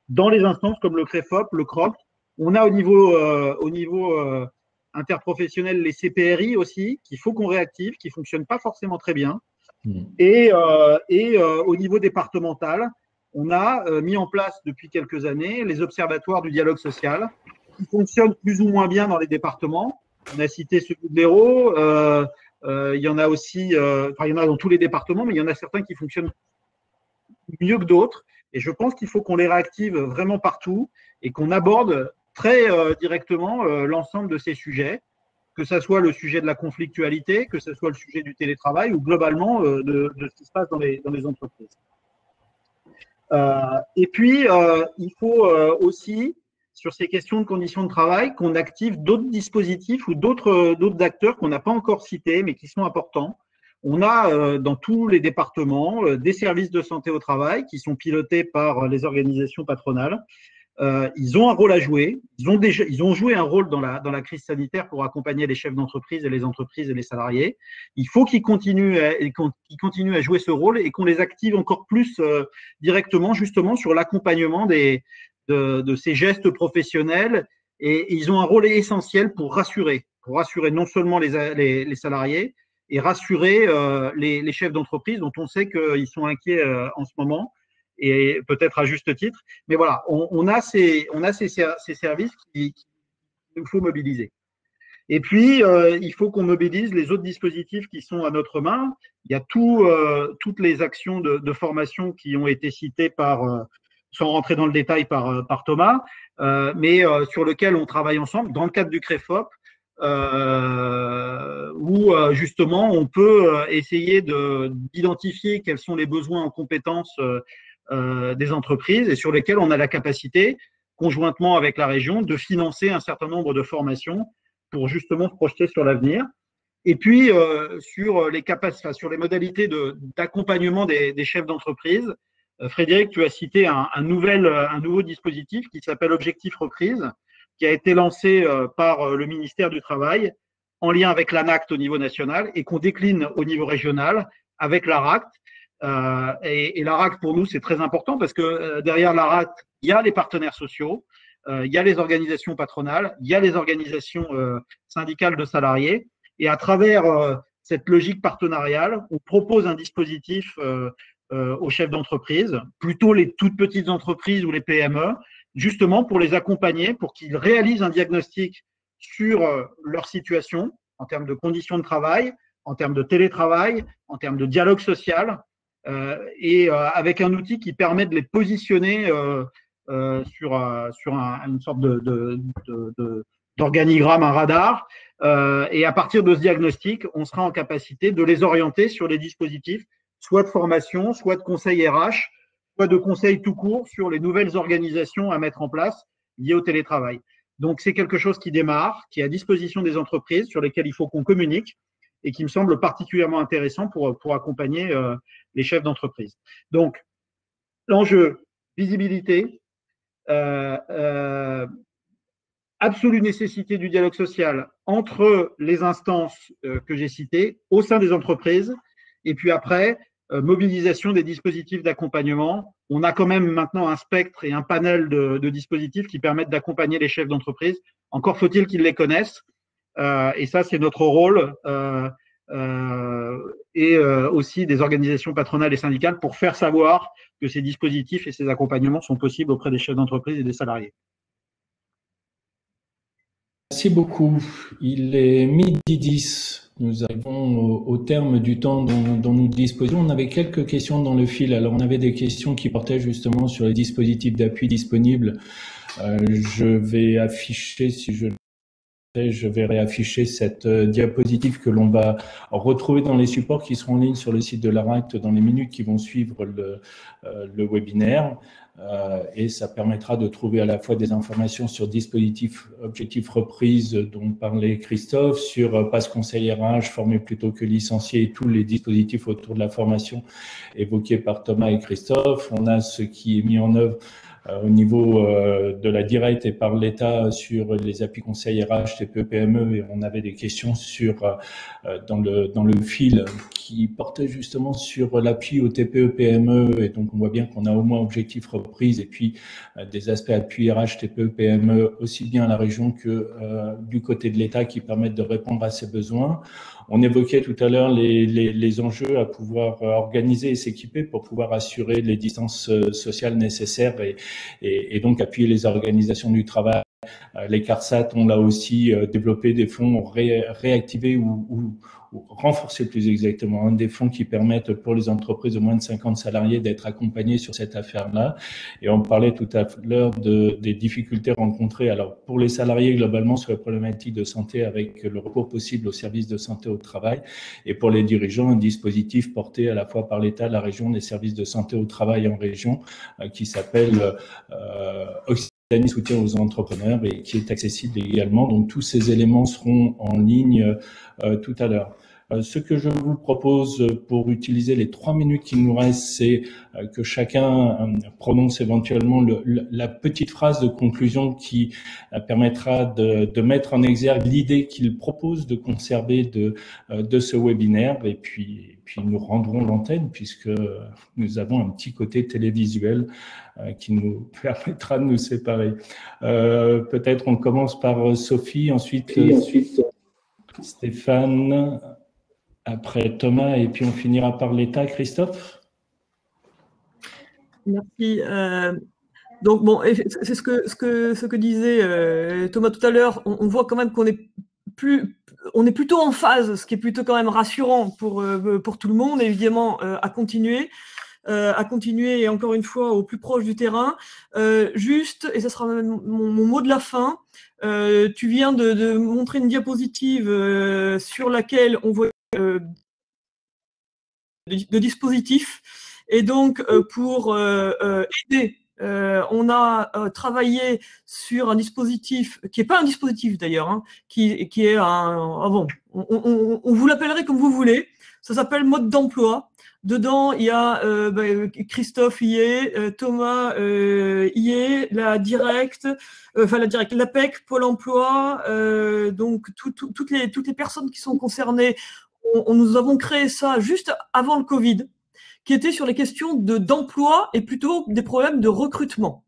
Dans les instances comme le CREFOP, le CROP, on a au niveau interprofessionnel les CPRI aussi, qu'il faut qu'on réactive, qui ne fonctionnent pas forcément très bien. Et au niveau départemental, on a mis en place depuis quelques années les observatoires du dialogue social qui fonctionnent plus ou moins bien dans les départements. On a cité celui de l'Hérault, il y en a aussi, il y en a dans tous les départements, mais il y en a certains qui fonctionnent mieux que d'autres. Et je pense qu'il faut qu'on les réactive vraiment partout et qu'on aborde très directement l'ensemble de ces sujets, que ce soit le sujet de la conflictualité, que ce soit le sujet du télétravail ou globalement de ce qui se passe dans les entreprises. Et puis, il faut aussi, sur ces questions de conditions de travail, qu'on active d'autres dispositifs ou d'autres acteurs qu'on n'a pas encore cités, mais qui sont importants. On a dans tous les départements des services de santé au travail qui sont pilotés par les organisations patronales. Ils ont un rôle à jouer. Ils ont joué un rôle dans la crise sanitaire pour accompagner les chefs d'entreprise et les entreprises et les salariés. Il faut qu'ils continuent à jouer ce rôle et qu'on les active encore plus directement, justement, sur l'accompagnement de ces gestes professionnels. Et ils ont un rôle essentiel pour rassurer non seulement les salariés et rassurer les chefs d'entreprise dont on sait qu'ils sont inquiets en ce moment. Et peut-être à juste titre. Mais voilà, on a ces services qu'il nous faut mobiliser. Et puis, il faut qu'on mobilise les autres dispositifs qui sont à notre main. Il y a toutes les actions de formation qui ont été citées par sans rentrer dans le détail par Thomas, mais sur lequel on travaille ensemble dans le cadre du CREFOP, où justement on peut essayer d'identifier quels sont les besoins en compétences des entreprises et sur lesquels on a la capacité, conjointement avec la région, de financer un certain nombre de formations pour justement se projeter sur l'avenir. Et puis sur les modalités d'accompagnement des chefs d'entreprise, Frédéric, tu as cité un nouveau dispositif qui s'appelle Objectif Reprise, qui a été lancé par le ministère du Travail en lien avec l'ANACT au niveau national et qu'on décline au niveau régional avec l'ARACT. Et l'ARACT, pour nous, c'est très important parce que derrière l'ARACT, il y a les partenaires sociaux, il y a les organisations patronales, il y a les organisations syndicales de salariés. Et à travers cette logique partenariale, on propose un dispositif aux chefs d'entreprise, plutôt les toutes petites entreprises ou les PME, justement pour les accompagner, pour qu'ils réalisent un diagnostic sur leur situation en termes de conditions de travail, en termes de télétravail, en termes de dialogue social, et avec un outil qui permet de les positionner sur une sorte d'organigramme, un radar. Et à partir de ce diagnostic, on sera en capacité de les orienter sur les dispositifs, soit de formation, soit de conseil RH, soit de conseil tout court sur les nouvelles organisations à mettre en place liées au télétravail. Donc, c'est quelque chose qui démarre, qui est à disposition des entreprises, sur lesquelles il faut qu'on communique et qui me semble particulièrement intéressant pour accompagner les chefs d'entreprise. Donc, l'enjeu, visibilité, absolue nécessité du dialogue social entre les instances que j'ai citées au sein des entreprises et puis après, mobilisation des dispositifs d'accompagnement. On a quand même maintenant un spectre et un panel de dispositifs qui permettent d'accompagner les chefs d'entreprise. Encore faut-il qu'ils les connaissent. Et ça, c'est notre rôle et aussi des organisations patronales et syndicales pour faire savoir que ces dispositifs et ces accompagnements sont possibles auprès des chefs d'entreprise et des salariés. Merci beaucoup. Il est 12h10. Nous arrivons au terme du temps dont nous disposons. On avait quelques questions dans le fil. Alors, on avait des questions qui portaient justement sur les dispositifs d'appui disponibles. Je vais afficher, si je vais réafficher cette diapositive que l'on va retrouver dans les supports qui seront en ligne sur le site de l'ARACT dans les minutes qui vont suivre le webinaire. Et ça permettra de trouver à la fois des informations sur dispositifs objectifs reprise dont parlait Christophe, sur passe conseil RH, formé plutôt que licencié, et tous les dispositifs autour de la formation évoqués par Thomas et Christophe. On a ce qui est mis en œuvre au niveau de la directe et par l'État sur les appuis conseils RH, TPE, PME, et on avait des questions dans le fil qui portait justement sur l'appui au TPE, PME, et donc on voit bien qu'on a au moins objectif reprise et puis des aspects appui RH, TPE, PME aussi bien à la région que du côté de l'État qui permettent de répondre à ces besoins. On évoquait tout à l'heure les enjeux à pouvoir organiser et s'équiper pour pouvoir assurer les distances sociales nécessaires et donc appuyer les organisations du travail. Les CARSAT ont là aussi développé des fonds réactivés ou renforcer plus exactement, des fonds qui permettent pour les entreprises de moins de 50 salariés d'être accompagnés sur cette affaire-là. Et on parlait tout à l'heure des difficultés rencontrées. Alors, pour les salariés, globalement, sur les problématiques de santé avec le recours possible aux services de santé au travail. Et pour les dirigeants, un dispositif porté à la fois par l'État, la région, des services de santé au travail en région, qui s'appelle Occitanie soutien aux entrepreneurs et qui est accessible également. Donc, tous ces éléments seront en ligne tout à l'heure. Ce que je vous propose pour utiliser les 3 minutes qui nous restent, c'est que chacun prononce éventuellement la petite phrase de conclusion qui permettra de mettre en exergue l'idée qu'il propose de conserver de ce webinaire. Et puis nous rendrons l'antenne puisque nous avons un petit côté télévisuel qui nous permettra de nous séparer. Peut-être on commence par Sophie, ensuite Stéphane, après Thomas, et puis on finira par l'État. Christophe? Merci. Donc, bon, c'est ce que disait Thomas tout à l'heure. On voit quand même qu'on est plutôt en phase, ce qui est plutôt quand même rassurant pour tout le monde, évidemment, à continuer. à continuer, et encore une fois, au plus proche du terrain. Juste, et ce sera mon mot de la fin, tu viens de montrer une diapositive sur laquelle on voit de dispositifs. Et donc, pour aider, on a travaillé sur un dispositif qui n'est pas un dispositif d'ailleurs, hein, qui est un… Ah bon, on vous l'appellerait comme vous voulez. Ça s'appelle mode d'emploi. Dedans, il y a Christophe y est, Thomas y est, la Direct, l'APEC, Pôle emploi, donc toutes les personnes qui sont concernées. Nous avons créé ça juste avant le Covid, qui était sur les questions d'emploi et plutôt des problèmes de recrutement.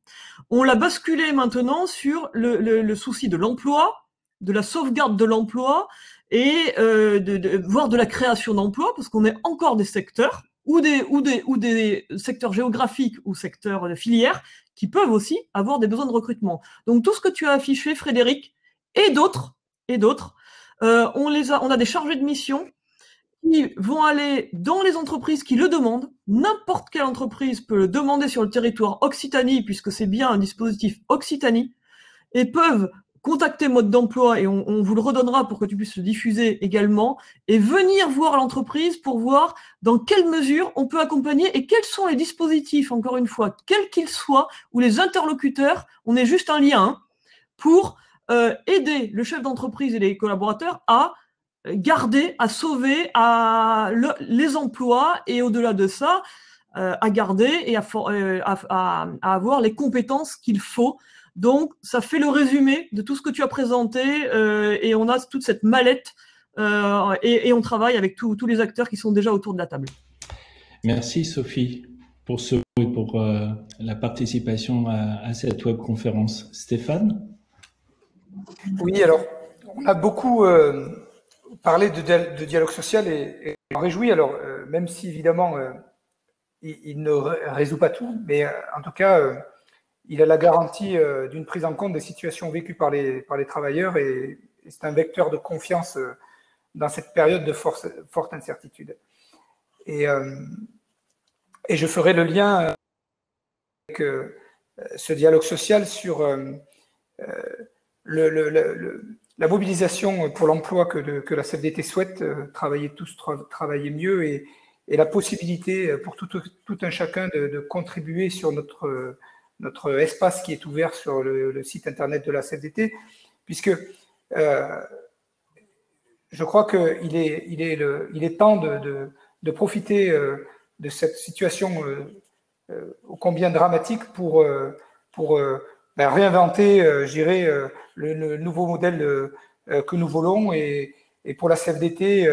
On l'a basculé maintenant sur le souci de l'emploi, de la sauvegarde de l'emploi et voire de la création d'emplois, parce qu'on est encore des secteurs ou des secteurs géographiques ou secteurs de filières qui peuvent aussi avoir des besoins de recrutement. Donc tout ce que tu as affiché, Frédéric, et d'autres, on a des chargés de mission qui vont aller dans les entreprises qui le demandent. N'importe quelle entreprise peut le demander sur le territoire Occitanie, puisque c'est bien un dispositif Occitanie, et peuvent contacter Mode d'emploi, et on vous le redonnera pour que tu puisses le diffuser également, et venir voir l'entreprise pour voir dans quelle mesure on peut accompagner et quels sont les dispositifs, encore une fois, quels qu'ils soient, ou les interlocuteurs, on est juste un lien, hein, pour aider le chef d'entreprise et les collaborateurs à garder, à sauver les emplois, et au-delà de ça, à garder et à avoir les compétences qu'il faut. Donc, ça fait le résumé de tout ce que tu as présenté, et on a toute cette mallette, et on travaille avec tous les acteurs qui sont déjà autour de la table. Merci Sophie pour ce et pour la participation à cette webconférence. Stéphane? Oui, alors, on a beaucoup parlé de dialogue social et on réjouit. Alors, même si évidemment, il ne résout pas tout, mais en tout cas, il a la garantie d'une prise en compte des situations vécues par les travailleurs, et c'est un vecteur de confiance dans cette période de forte incertitude. Et je ferai le lien avec ce dialogue social sur la mobilisation pour l'emploi que la CFDT souhaite, travailler mieux, et la possibilité pour tout un chacun de contribuer sur notre espace qui est ouvert sur le site internet de la CFDT, puisque je crois qu'il est temps de profiter de cette situation ô combien dramatique pour réinventer, je dirais, le nouveau modèle que nous voulons. Et pour la CFDT,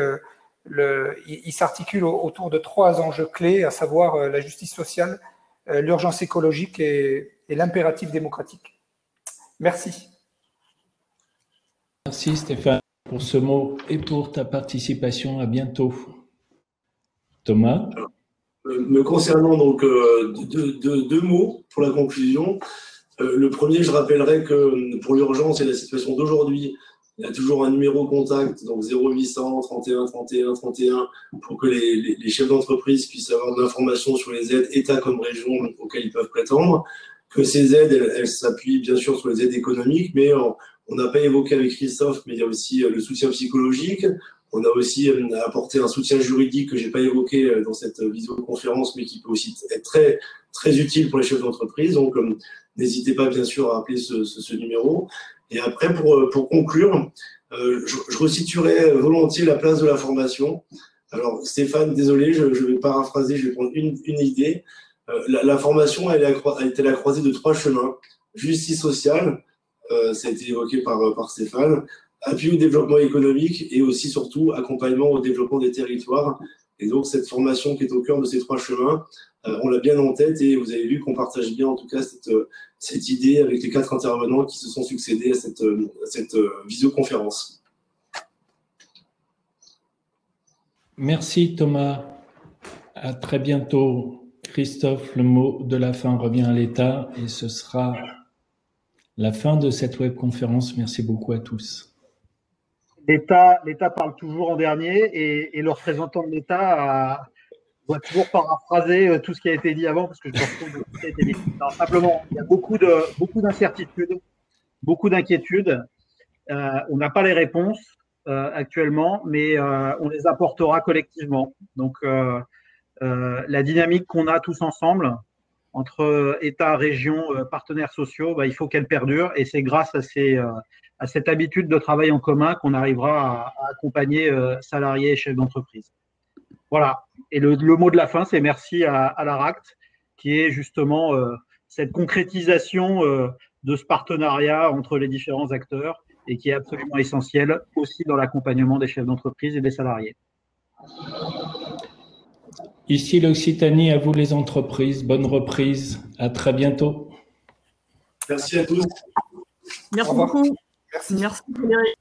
il s'articule autour de 3 enjeux clés, à savoir la justice sociale, l'urgence écologique et l'impératif démocratique. Merci. Merci Stéphane pour ce mot et pour ta participation. À bientôt. Thomas? Me concernant, donc, deux mots pour la conclusion. Le premier, je rappellerai que pour l'urgence et la situation d'aujourd'hui, il y a toujours un numéro contact, donc 0800 31 31 31, pour que les chefs d'entreprise puissent avoir de l'information sur les aides, État comme région, auxquelles ils peuvent prétendre. Que ces aides, elles s'appuient bien sûr sur les aides économiques, mais on n'a pas évoqué avec Christophe, mais il y a aussi le soutien psychologique. On a aussi apporté un soutien juridique que j'ai pas évoqué dans cette visioconférence, mais qui peut aussi être très, très utile pour les chefs d'entreprise. Donc, n'hésitez pas, bien sûr, à appeler ce numéro. Et après, pour conclure, je resituerai volontiers la place de la formation. Alors, Stéphane, désolé, je vais paraphraser, je vais prendre une idée. La formation, elle a été la croisée de 3 chemins. Justice sociale, ça a été évoqué par Stéphane, appui au développement économique et aussi, surtout, accompagnement au développement des territoires. Et donc, cette formation qui est au cœur de ces 3 chemins, on l'a bien en tête, et vous avez vu qu'on partage bien, en tout cas, cette idée avec les 4 intervenants qui se sont succédés à cette visioconférence. Merci Thomas. À très bientôt. Christophe, le mot de la fin revient à l'État, et ce sera la fin de cette webconférence. Merci beaucoup à tous. L'État parle toujours en dernier, et le représentant de l'État dois toujours paraphraser tout ce qui a été dit avant parce que je me retrouve de tout ce qui a été dit. Non, simplement, il y a beaucoup d'incertitudes, beaucoup d'inquiétudes. On n'a pas les réponses actuellement, mais on les apportera collectivement. Donc, la dynamique qu'on a tous ensemble entre État, région, partenaires sociaux, il faut qu'elle perdure. Et c'est grâce à cette habitude de travail en commun qu'on arrivera à accompagner salariés et chefs d'entreprise. Voilà. Et le mot de la fin, c'est merci à l'ARACT, qui est justement cette concrétisation de ce partenariat entre les différents acteurs et qui est absolument essentiel aussi dans l'accompagnement des chefs d'entreprise et des salariés. Ici l'Occitanie, à vous les entreprises. Bonne reprise. À très bientôt. Merci à tous. Merci beaucoup. Merci. Merci Frédéric.